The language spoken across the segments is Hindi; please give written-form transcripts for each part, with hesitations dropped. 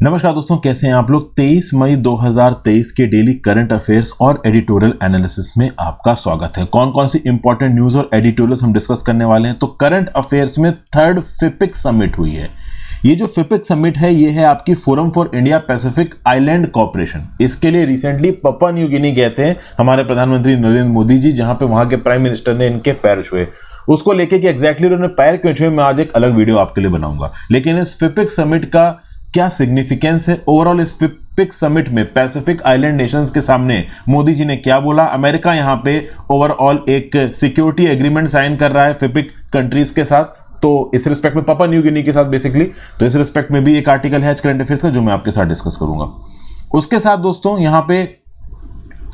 नमस्कार दोस्तों, कैसे हैं आप लोग। 23 मई 2023 के डेली करंट अफेयर्स और एडिटोरियल एनालिसिस में आपका स्वागत है। कौन कौन सी इंपॉर्टेंट न्यूज और एडिटोरियल्स हम डिस्कस करने वाले हैं। तो करंट अफेयर्स में थर्ड फिपिक समिट हुई है। ये जो फिपिक समिट है ये है आपकी forum for India Pacific island corporation. इसके लिए रिसेंटली पप्पा न्यू गिनी गए थे हमारे प्रधानमंत्री नरेंद्र मोदी जी, जहां पे वहां के प्राइम मिनिस्टर ने इनके पैर छुए। उसको लेके कि एग्जैक्टली उन्होंने पैर क्यों छुए, मैं आज एक अलग वीडियो आपके लिए बनाऊंगा। लेकिन इस फिपिक समिट का क्या सिग्निफिकेंस है, ओवरऑल इस फिपिक समिट में पैसिफिक आइलैंड नेशंस के सामने मोदी जी ने क्या बोला। अमेरिका यहां पे ओवरऑल एक सिक्योरिटी एग्रीमेंट साइन कर रहा है फिपिक कंट्रीज के साथ, तो इस रिस्पेक्ट में पापा न्यू गिनी के साथ बेसिकली, तो इस रिस्पेक्ट में भी एक आर्टिकल है करंट अफेयर्स का जो मैं आपके साथ डिस्कस करूंगा। उसके साथ दोस्तों यहां पे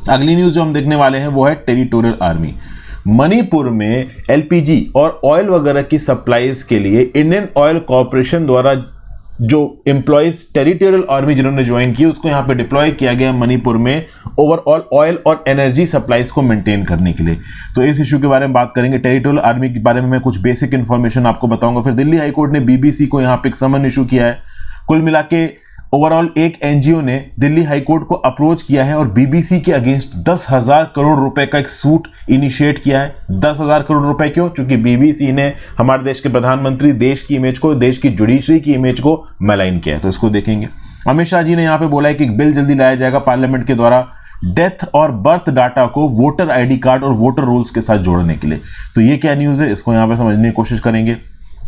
अगली न्यूज जो हम देखने वाले हैं वो है टेरिटोरियल आर्मी। मणिपुर में एलपीजी और ऑयल वगैरह की सप्लाईज के लिए इंडियन ऑयल कॉर्पोरेशन द्वारा जो एम्प्लॉइज टेरिटोरियल आर्मी जिन्होंने ज्वाइन की उसको यहां पे डिप्लॉय किया गया मणिपुर में ओवरऑल ऑयल और एनर्जी सप्लाईज को मेंटेन करने के लिए। तो इस इशू के बारे में बात करेंगे। टेरिटोरियल आर्मी के बारे में मैं कुछ बेसिक इंफॉर्मेशन आपको बताऊंगा। फिर दिल्ली हाईकोर्ट ने बीबीसी को यहां पे एक समन इशू किया है। कुल मिला के ओवरऑल एक एनजीओ ने दिल्ली हाईकोर्ट को अप्रोच किया है और बीबीसी के अगेंस्ट 10,000 करोड़ रुपए का एक सूट इनिशिएट किया है। 10,000 करोड़ रुपए क्यों? क्योंकि बीबीसी ने हमारे देश के प्रधानमंत्री, देश की इमेज को, देश की जुडिशरी की इमेज को मैलाइन किया है। तो इसको देखेंगे। अमित शाह जी ने यहां पे बोला है कि एक बिल जल्दी लाया जाएगा पार्लियामेंट के द्वारा डेथ और बर्थ डाटा को वोटर आईडी कार्ड और वोटर रोल्स के साथ जोड़ने के लिए। तो ये क्या न्यूज है, इसको यहां पे समझने की कोशिश करेंगे।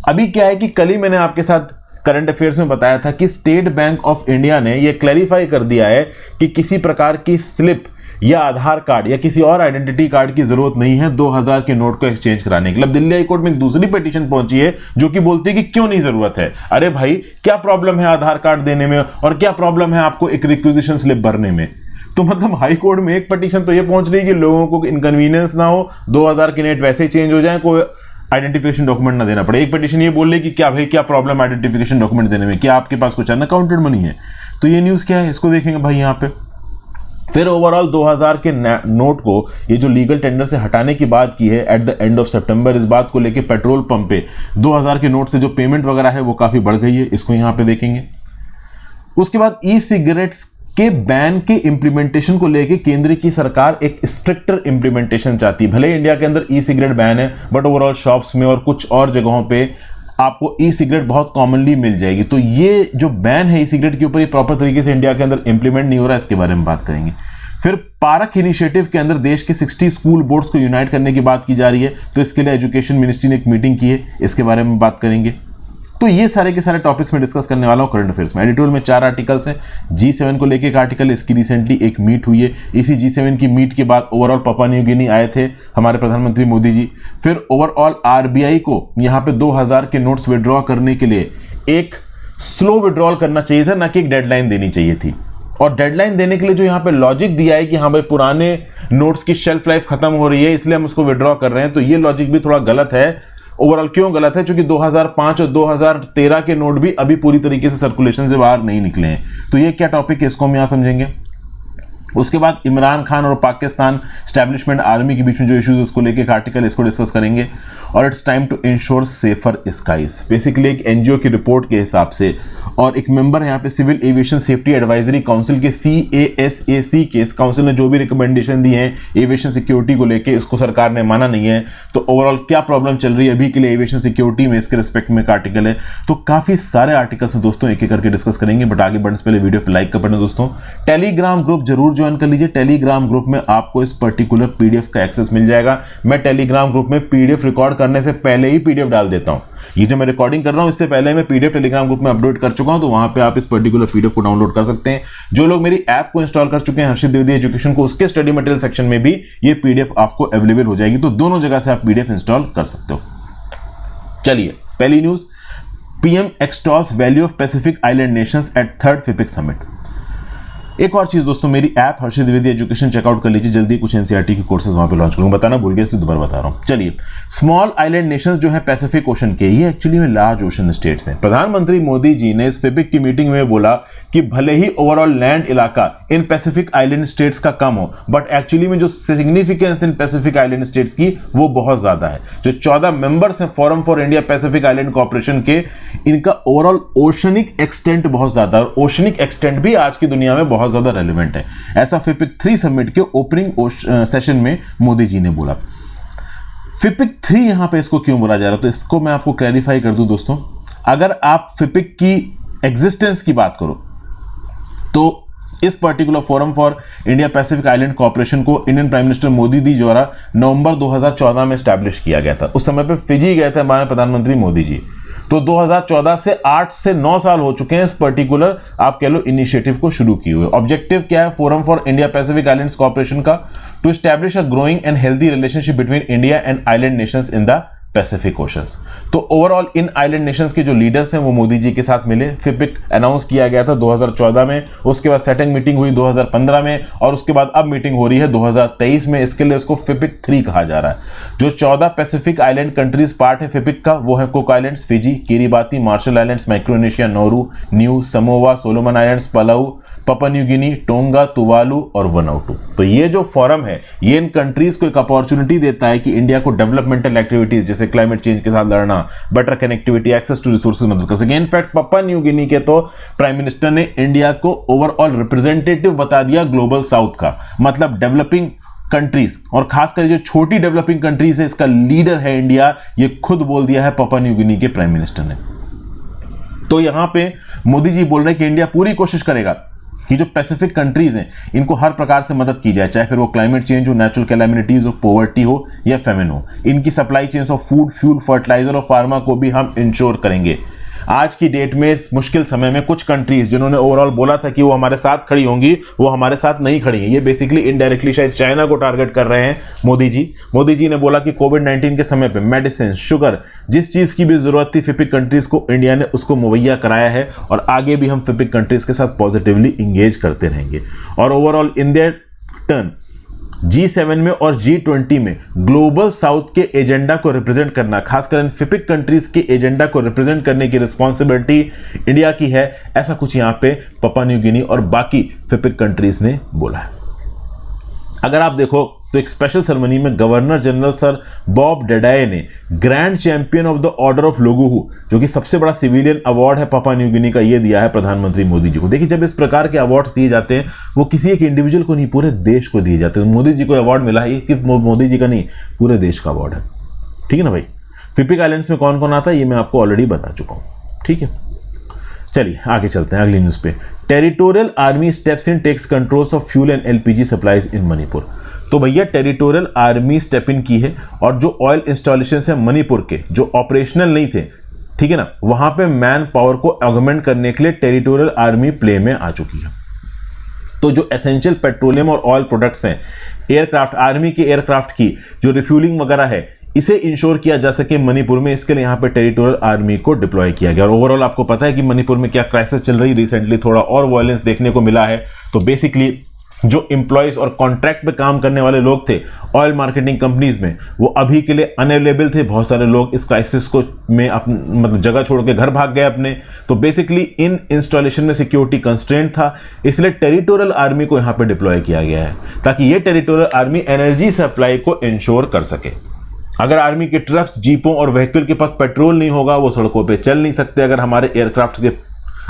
अभी क्या है कि कल ही मैंने आपके साथ करंट अफेयर्स में बताया था कि स्टेट बैंक ऑफ इंडिया ने यह क्लैरिफाई कर दिया है कि किसी प्रकार की स्लिप या आधार कार्ड या किसी और आइडेंटिटी कार्ड की जरूरत नहीं है 2000 के नोट को एक्सचेंज कराने के लिए। अब दिल्ली हाईकोर्ट में एक दूसरी पिटीशन पहुंची है जो कि बोलती है कि क्यों नहीं जरूरत है। अरे भाई, क्या प्रॉब्लम है आधार कार्ड देने में और क्या प्रॉब्लम है आपको एक रिक्विजिशन स्लिप भरने में। तो मतलब हाई कोर्ट में एक पिटीशन तो ये पहुंच रही है कि लोगों को इनकन्वीनियंस ना हो, 2000 के नेट वैसे ही चेंज हो जाए, कोई आइडेंटिफिकेशन डॉक्यूमेंट ना देना पड़े। एक पिटीशन ये बोल रही कि क्या भाई क्या प्रॉब्लम आइडेंटिफिकेशन डॉक्यूमेंट देने में, क्या आपके पास कुछ अनअकाउंटेड मनी है। तो ये न्यूज़ क्या है इसको देखेंगे भाई यहाँ पे। फिर ओवरऑल 2000 के नोट को ये जो लीगल टेंडर से हटाने की बात की है एट द एंड ऑफ सितंबर, इस बात को लेके पेट्रोल पंप पे 2000 के नोट से जो पेमेंट वगैरह है वो काफी बढ़ गई है, इसको यहाँ पे देखेंगे। उसके बाद ई सिगरेट्स के बैन के इंप्लीमेंटेशन को लेके केंद्र की सरकार एक स्ट्रिक्टर इंप्लीमेंटेशन चाहती है। भले इंडिया के अंदर ई सिगरेट बैन है बट ओवरऑल शॉप्स में और कुछ और जगहों पे आपको ई सिगरेट बहुत कॉमनली मिल जाएगी। तो ये जो बैन है ई सिगरेट के ऊपर, ये प्रॉपर तरीके से इंडिया के अंदर इंप्लीमेंट नहीं हो रहा है, इसके बारे में बात करेंगे। फिर पारक इनिशिएटिव के अंदर देश के 60 स्कूल बोर्ड्स को यूनाइट करने की बात की जा रही है, तो इसके लिए एजुकेशन मिनिस्ट्री ने एक मीटिंग की है, इसके बारे में बात करेंगे। तो ये सारे के सारे टॉपिक्स में डिस्कस करने वाला हूं करंट अफेयर्स में। एडिटोरियल में 4 आर्टिकल्स हैं। G7 को लेके एक आर्टिकल, इसकी रिसेंटली एक मीट हुई है। इसी G7 की मीट के बाद ओवरऑल पापुआ न्यू गिनी आए थे हमारे प्रधानमंत्री मोदी जी। फिर ओवरऑल आरबीआई को यहाँ पे 2000 के नोट्स विड्रॉ करने के लिए एक स्लो विड्रॉल करना चाहिए था, ना कि एक डेडलाइन देनी चाहिए थी। और डेडलाइन देने के लिए जो यहाँ पे लॉजिक दिया है कि हाँ भाई पुराने नोट्स की शेल्फ लाइफ खत्म हो रही है इसलिए हम उसको विड्रॉ कर रहे हैं, तो ये लॉजिक भी थोड़ा गलत है। ओवरऑल क्यों गलत है? क्योंकि 2005 और 2013 के नोट भी अभी पूरी तरीके से सर्कुलेशन से बाहर नहीं निकले हैं। तो ये क्या टॉपिक है इसको हम यहां समझेंगे। उसके बाद इमरान खान और पाकिस्तान स्टैब्लिशमेंट आर्मी के बीच में जो इश्यूज उसको लेके एक आर्टिकल, इसको डिस्कस करेंगे। और it's time to ensure safer skies, basically एक एनजीओ की रिपोर्ट के हिसाब से, और एक मेंबर है यहाँ पे civil aviation safety advisory council के CASAC के, इस काउंसिल ने जो भी रिकमेंडेशन दी है एविएशन सिक्योरिटी को लेके, इसको सरकार ने माना नहीं है। तो ओवरऑल क्या प्रॉब्लम चल रही है अभी के लिए एविएशन सिक्योरिटी में, इसके रिस्पेक्ट में एक आर्टिकल है। तो काफी सारे आर्टिकल्स हैं दोस्तों, एक एक करके डिस्कस करेंगे। बट आगे बढ़ने से पहले वीडियो पर लाइक कर पड़े दोस्तों। टेलीग्राम ग्रुप जरूर ज्वाइन कर लीजिए। टेलीग्राम ग्रुप में आपको इस पर्टिकुलर पीडीएफ का एक्सेस मिल जाएगा। मैं टेलीग्राम ग्रुप में पीडीएफ रिकॉर्ड करने से पहले ही पीडीएफ डाल देता हूं। ये जो मैं रिकॉर्डिंग कर रहा हूं इससे पहले मैं पीडीएफ टेलीग्राम ग्रुप में अपलोड कर चुका हूं, तो वहां पे आप इस पर्टिकुलर पीडीएफ को डाउनलोड कर सकते हैं। जो लोग मेरी ऐप को इंस्टॉल कर चुके हैं हर्षित द्विवेदी एजुकेशन को, उसके स्टडी मटेरियल सेक्शन में भी ये पीडीएफ आपको अवेलेबल हो जाएगी। तो दोनों जगह से आप पीडीएफ इंस्टॉल कर सकते हो। चलिए पहली news, PM extols value of Pacific island nations at third FIPIC summit. एक और चीज दोस्तों, मेरी app Harshit Dwivedi education check out कर लीजिए जल्दी, कुछ एनसीईआरटी के कोर्सेज वहां पे लॉन्च करूंगा, बताना भूल गया इसलिए दोबारा बता रहा हूं। चलिए, स्मॉल आइलैंड नेशंस जो है पैसिफिक ओशन के, ये एक्चुअली में लार्ज ओशन स्टेट्स हैं। प्रधानमंत्री मोदी जी ने इस फिपिक की मीटिंग में बोला कि भले ही ओवरऑल लैंड इलाका इन पैसिफिक आइलैंड स्टेट्स का कम हो, बट एक्चुअली में जो significance in Pacific island states की वो बहुत ज्यादा है। जो 14 मेंबर्स हैं forum for India Pacific island cooperation के, इनका ओवरऑल ओशनिक एक्सटेंट बहुत ज्यादा है, और ओशनिक एक्सटेंट भी आज की दुनिया में बहुत ज्यादा रेलिवेंट है। ऐसा फिपिक 3 समिट के ओपनिंग सेशन में मोदी जी ने बोला। फिपिक 3 यहां पे इसको क्यों बोला जा रहा है, तो इसको मैं आपको क्लैरिफाई कर दूं दोस्तों। अगर आप फिपिक की एग्जिस्टेंस की बात करो तो इस particular forum for India Pacific island cooperation को Indian prime minister Modi ji द्वारा नवंबर 2014 में स्टैब्लिश किया गया था। उस समय पे फिजी गए थे हमारे प्रधानमंत्री मोदी जी। तो 2014 से 8 से 9 साल हो चुके हैं इस पर्टिकुलर आप कह लो इनिशिएटिव को शुरू किए हुए। ऑब्जेक्टिव क्या है forum for India Pacific islands cooperation का? To establish a growing and healthy relationship between India and island nations in the Pacific oceans. तो ओवरऑल इन आइलैंड नेशंस के जो लीडर्स हैं वो मोदी जी के साथ मिले। फिपिक अनाउंस किया गया था 2014 में, उसके बाद सेटिंग मीटिंग हुई 2015 में, और उसके बाद अब मीटिंग हो रही है 2023 में। इसके लिए इसको फिपिक 3 कहा जा रहा है। जो 14 पैसिफिक आइलैंड कंट्रीज पार्ट है फिपिक का, वो है Cook Islands, Fiji, Kiribati, Marshall Islands, Micronesia, Nauru, New Samoa, Solomon Islands, Palau, Papua New Guinea, Tonga, Tuvalu और वनाउटू। तो ये जो फोरम है ये इन कंट्रीज को एक अपॉर्चुनिटी देता है कि इंडिया को डेवलपमेंटल एक्टिविटीज जैसे क्लाइमेट चेंज के साथ लड़ना, better connectivity, access to resources मदद कर सके। इनफैक्ट पापुआ न्यू गिनी के तो प्राइम मिनिस्टर ने इंडिया को ओवरऑल रिप्रेजेंटेटिव बता दिया ग्लोबल साउथ का, मतलब डेवलपिंग कंट्रीज, और खासकर जो छोटी डेवलपिंग कंट्रीज है इसका लीडर है इंडिया, ये खुद बोल दिया है पापुआ न्यू गिनी के प्राइम मिनिस्टर ने। तो यहां पे मोदी जी बोल रहे हैं कि इंडिया पूरी कोशिश करेगा कि जो पैसिफिक कंट्रीज हैं इनको हर प्रकार से मदद की जाए, चाहे फिर वो क्लाइमेट चेंज हो, नेचुरल कैलामिटीज हो, पॉवर्टी हो या फेमिन हो। इनकी supply chains of food, fuel, fertilizer और फार्मा को भी हम इंश्योर करेंगे। आज की डेट में इस मुश्किल समय में कुछ कंट्रीज जिन्होंने ओवरऑल बोला था कि वो हमारे साथ खड़ी होंगी, वो हमारे साथ नहीं खड़ी हैं। ये बेसिकली इनडायरेक्टली शायद चाइना को टारगेट कर रहे हैं मोदी जी। मोदी जी ने बोला कि कोविड-19 के समय पे मेडिसिन, शुगर, जिस चीज की भी जरूरत थी फिपिक कंट्रीज को, इंडिया ने उसको मुहैया कराया है, और आगे भी हम फिपिक कंट्रीज के साथ पॉजिटिवली इंगेज करते रहेंगे। और overall in their turn G7 में और G20 में ग्लोबल साउथ के एजेंडा को रिप्रेजेंट करना, खासकर इन फिपिक कंट्रीज के एजेंडा को रिप्रेजेंट करने की रिस्पॉन्सिबिलिटी इंडिया की है। ऐसा कुछ यहां पे पापुआ न्यू गिनी और बाकी फिपिक कंट्रीज ने बोला है। अगर आप देखो तो एक स्पेशल सेरेमनी में गवर्नर जनरल सर बॉब डेडाये ने grand champion of the order of लोगोहू, जो कि सबसे बड़ा सिविलियन अवार्ड है पापुआ न्यू गिनी का, ये दिया है प्रधानमंत्री मोदी जी को। देखिए, जब इस प्रकार के अवार्ड दिए जाते हैं वो किसी एक इंडिविजुअल को नहीं, पूरे देश को दिए जाते हैं। मोदी जी को अवार्ड मिला है, ये सिर्फ मोदी जी का नहीं, पूरे देश का अवार्ड है। ठीक है ना भाई। फिपिक आइलैंड्स में कौन कौन आता है ये मैं आपको ऑलरेडी बता चुका हूं। ठीक है, चलिए आगे चलते हैं अगली न्यूज पे। Territorial army steps in takes controls of fuel and LPG supplies in Manipur. तो भैया टेरिटोरियल आर्मी स्टेप इन की है, और जो ऑयल इंस्टॉलेशन है मणिपुर के जो ऑपरेशनल नहीं थे, ठीक है ना, वहां पे मैन पावर को ऑगमेंट करने के लिए टेरिटोरियल आर्मी प्ले में आ चुकी है। तो जो एसेंशियल पेट्रोलियम और ऑयल प्रोडक्ट्स हैं, एयरक्राफ्ट, आर्मी के एयरक्राफ्ट की जो रिफ्यूलिंग वगैरह है, इसे इंश्योर किया जा सके मणिपुर में, इसके लिए यहाँ पे टेरिटोरियल आर्मी को डिप्लॉय किया गया। और ओवरऑल आपको पता है कि मणिपुर में क्या क्राइसिस चल रही, रिसेंटली थोड़ा और वायलेंस देखने को मिला है। तो बेसिकली जो एम्प्लॉयज और कॉन्ट्रैक्ट पे काम करने वाले लोग थे ऑयल मार्केटिंग कंपनीज में, वो अभी के लिए अनअवेलेबल थे। बहुत सारे लोग इस क्राइसिस को में मतलब जगह छोड़ के घर भाग गए अपने। तो बेसिकली इन इंस्टॉलेशन में सिक्योरिटी कंस्ट्रेंट था, इसलिए टेरिटोरियल आर्मी को यहाँ पे डिप्लॉय किया गया है ताकि ये टेरिटोरियल आर्मी एनर्जी सप्लाई को इंश्योर कर सके। अगर आर्मी के ट्रक्स, जीपों और व्हीकल के पास पेट्रोल नहीं होगा, वो सड़कों पे चल नहीं सकते। अगर हमारे एयरक्राफ्ट के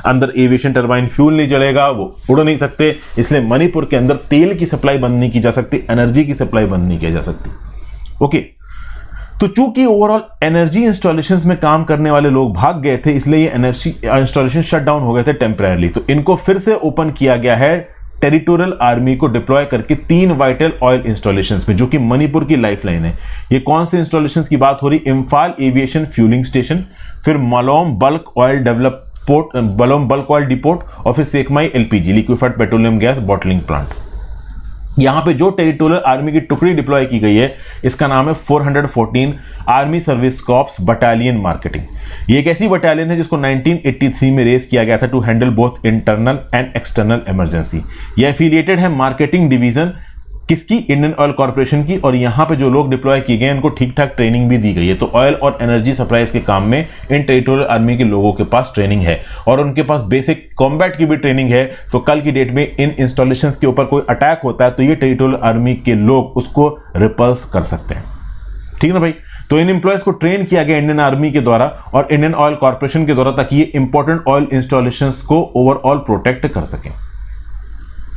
अंदर एविएशन टरबाइन फ्यूल नहीं जलेगा, वो उड़ नहीं सकते। इसलिए मणिपुर के अंदर तेल की सप्लाई बंद नहीं की जा सकती, एनर्जी की सप्लाई बंद नहीं की जा सकती। ओके, तो चूंकि ओवरऑल एनर्जी इंस्टॉलेशंस में काम करने वाले लोग भाग गए थे, इसलिए ये एनर्जी इंस्टॉलेशन शट डाउन हो गए थे टेम्परेरली। तो इनको फिर से ओपन किया गया है टेरिटोरियल आर्मी को डिप्लॉय करके 3 वाइटल ऑयल इंस्टॉलेशंस में, जो कि मणिपुर की लाइफलाइन है। ये कौन से इंस्टॉलेशंस की बात हो रही? इम्फाल एविएशन फ्यूलिंग स्टेशन, फिर मलोम बल्क ऑयल बलोम बल्क ऑयल डिपोट, और फिर Sekmai LPG liquefied petroleum gas bottling plant. यहां पे जो टेरिटोरियल आर्मी की टुकड़ी डिप्लॉय की गई है इसका नाम है 414 army service corps battalion marketing. ये एक ऐसी बटालियन है जिसको 1983 में रेस किया गया था to handle both internal and external emergency. ये एफिलिएटेड है मार्केटिंग डिवीजन किसकी, इंडियन ऑयल कॉर्पोरेशन की। और यहां पे जो लोग डिप्लॉय किए गए उनको ठीक ठाक ट्रेनिंग भी दी गई है। तो ऑयल और एनर्जी सप्लाईज के काम में इन टेरिटोरियल आर्मी के लोगों के पास ट्रेनिंग है और उनके पास बेसिक कॉम्बैट की भी ट्रेनिंग है। तो कल की डेट में इन इंस्टॉलेशंस के ऊपर कोई अटैक होता है तो ये टेरिटोरियल आर्मी के लोग उसको रिपल्स कर सकते हैं। ठीक है ना भाई। तो इन एम्प्लॉयज को ट्रेन किया गया इंडियन आर्मी के द्वारा और इंडियन ऑयल कॉर्पोरेशन के द्वारा ताकि ये इंपॉर्टेंट ऑयल इंस्टॉलेशंस को ओवरऑल प्रोटेक्ट कर सकें।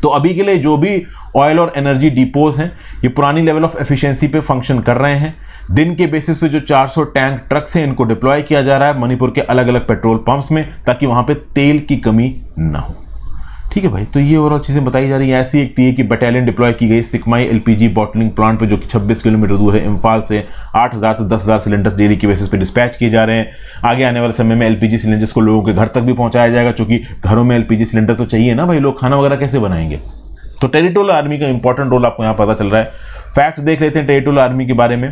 तो अभी के लिए जो भी ऑयल और एनर्जी डिपोज हैं ये पुरानी लेवल ऑफ एफिशिएंसी पे फंक्शन कर रहे हैं। दिन के बेसिस पे जो 400 टैंक ट्रक से इनको डिप्लॉय किया जा रहा है मणिपुर के अलग अलग पेट्रोल पंप्स में ताकि वहां पे तेल की कमी ना हो। ठीक है भाई। तो ये ओवरऑल चीजें बताई जा रही है। ऐसी एक थी कि बटालियन डिप्लॉय की गई सिकमाई एलपीजी बॉटलिंग प्लांट पे जो कि 26 किलोमीटर दूर है इम्फाल से। 8000 से 10,000 सिलेंडर्स डेली की बेसिस पे डिस्पैच किए जा रहे हैं। आगे आने वाले समय में एलपीजी सिलेंडर्स को लोगों के घर तक भी पहुंचाया जाएगा क्योंकि घरों में एलपीजी सिलेंडर तो चाहिए ना भाई, लोग खाना वगैरह कैसे बनाएंगे। तो टेरिटोरियल आर्मी का इंपॉर्टेंट रोल आपको यहां पता चल रहा है। फैक्ट्स देख लेते हैं टेरिटोरियल आर्मी के बारे में।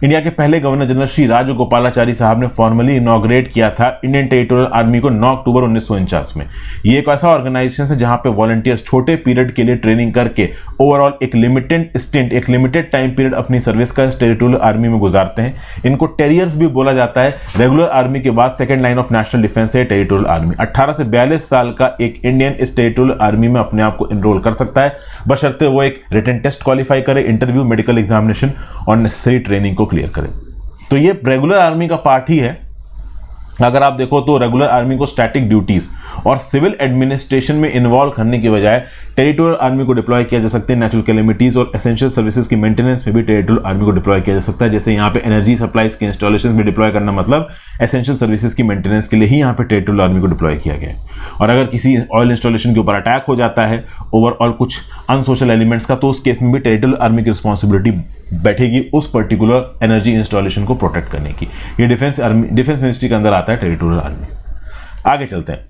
इंडिया के पहले गवर्नर जनरल श्री राजगोपालाचारी साहब ने फॉर्मली इनॉग्रेट किया था इंडियन टेरिटोरियल आर्मी को 9 अक्टूबर 1949 में। ये एक ऐसा ऑर्गेनाइजेशन है जहां पे वॉलंटियर्स छोटे पीरियड के लिए ट्रेनिंग करके ओवरऑल एक लिमिटेड टाइम पीरियड अपनी सर्विस का इस टेरिटोरियल आर्मी में गुजारते हैं। इनको टेरियर्स भी बोला जाता है। रेगुलर आर्मी के बाद second line of national defence है टेरिटोरियल आर्मी। 18 से 42 साल का एक इंडियन इस टेरिटोरियल आर्मी में अपने आप को इनरोल कर सकता है बशर्ते वो एक रिटन टेस्ट क्वालिफाई करे, इंटरव्यू, मेडिकल एग्जामिनेशन और नेसेसरी ट्रेनिंग को क्लियर करें। तो ये रेगुलर आर्मी का पार्ट ही है। अगर आप देखो तो रेगुलर आर्मी को स्टैटिक ड्यूटीज और सिविल एडमिनिस्ट्रेशन में इन्वॉल्व करने के बजाय टेरिटोरियल आर्मी को डिप्लॉय किया जा सकता है। नेचुरल कैलेमिटीज और एसेंशियल सर्विसेज की मेंटेनेंस में भी टेरिटोरियल आर्मी को डिप्लॉय किया जा सकता है। जैसे यहाँ पे एनर्जी सप्लाईज के इंस्टॉलेशन में डिप्लॉय करना मतलब एसेंशियल सर्विसेज की मेंटेनेंस के लिए ही यहाँ पे टेरिटोरियल आर्मी को डिप्लॉय किया गया है। और अगर किसी ऑयल इंस्टॉलेशन के ऊपर अटैक हो जाता है ओवरऑल कुछ अनसोशल एलिमेंट्स का तो उस केस में भी टेरिटोरियल आर्मी की रिस्पॉन्सिबिलिटी बैठेगी उस पर्टिकुलर एनर्जी इंस्टॉलेशन को प्रोटेक्ट करने की। ये डिफेंस मिनिस्ट्री के अंदर आता है टेरिटोरियल आर्मी। आगे चलते हैं।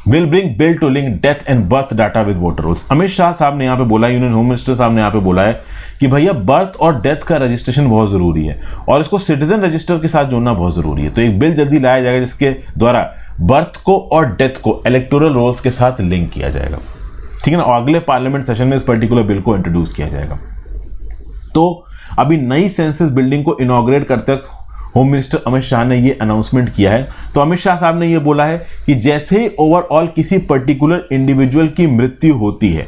Will bring bill to link death and birth data with voter rolls. Amit Shah साहब ने यहाँ पे बोला, यूनियन होम मिनिस्टर साहब ने यहाँ पे बोला है कि भैया बर्थ और डेथ का रजिस्ट्रेशन बहुत जरूरी है और इसको सिटीजन रजिस्टर के साथ जोड़ना बहुत जरूरी है। तो एक बिल जल्दी लाया जाएगा जिसके द्वारा बर्थ को और डेथ को इलेक्टोरल रोल्स के साथ लिंक किया जाएगा। ठीक है ना। और अगले पार्लियामेंट सेशन में इस पर्टिकुलर बिल को इंट्रोड्यूस किया जाएगा। तो अभी नई सेंसस बिल्डिंग को इनॉग्रेट करते वक्त होम मिनिस्टर अमित शाह ने ये अनाउंसमेंट किया है। तो अमित शाह साहब ने ये बोला है कि जैसे ही ओवरऑल किसी पर्टिकुलर इंडिविजुअल की मृत्यु होती है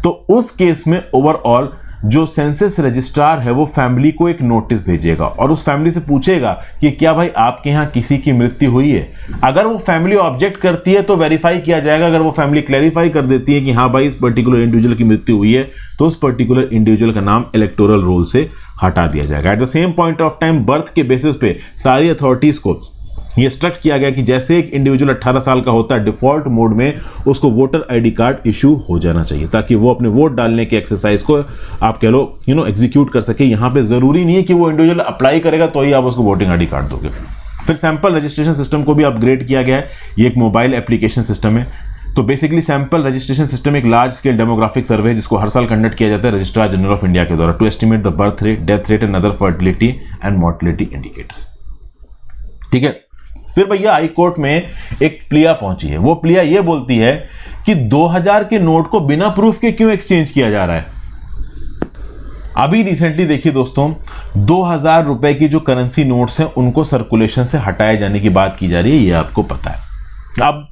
तो उस केस में ओवरऑल जो सेंसस रजिस्ट्रार है वो फैमिली को एक नोटिस भेजेगा और उस फैमिली से पूछेगा कि क्या भाई आपके यहाँ किसी की मृत्यु हुई है। अगर वो फैमिली ऑब्जेक्ट करती है तो वेरीफाई किया जाएगा। अगर वो फैमिली क्लैरिफाई कर देती है कि हाँ भाई इस पर्टिकुलर इंडिविजुअल की मृत्यु हुई है तो उस पर्टिकुलर इंडिविजुअल का नाम इलेक्टोरल रोल से हटा दिया जाएगा। At the same point of time birth के बेसिस पे सारी अथॉरिटीज को ये इंस्ट्रक्ट किया गया कि जैसे एक इंडिविजुअल 18 साल का होता है डिफॉल्ट मोड में उसको वोटर आईडी कार्ड इशू हो जाना चाहिए ताकि वो अपने वोट डालने के एक्सरसाइज को आप कह लो एग्जीक्यूट कर सके। यहाँ पे जरूरी नहीं है कि वो इंडिविजुअल अप्लाई करेगा तो ही आप उसको वोटिंग आईडी कार्ड दोगे। फिर सैंपल रजिस्ट्रेशन सिस्टम को भी अपग्रेड किया गया है। ये एक मोबाइल एप्लीकेशन सिस्टम है। तो बेसिकली सैंपल रजिस्ट्रेशन सिस्टम एक लार्ज स्केल डेमोग्राफिक सर्वे है जिसको हर साल कंडक्ट किया जाता है रजिस्ट्रार जनरल ऑफ इंडिया के द्वारा to estimate the birth rate, death rate and other fertility and mortality indicators. ठीक है। फिर भैया हाई कोर्ट में एक प्लिया पहुंची है। वो प्लिया ये बोलती है कि 2000 के नोट को बिना प्रूफ के क्यों एक्सचेंज किया जा रहा है। अभी रिसेंटली देखिए दोस्तों 2000 रुपए की जो करेंसी नोट्स हैं उनको सर्कुलेशन से हटाए जाने की बात की जा रही है, ये आपको पता है। अब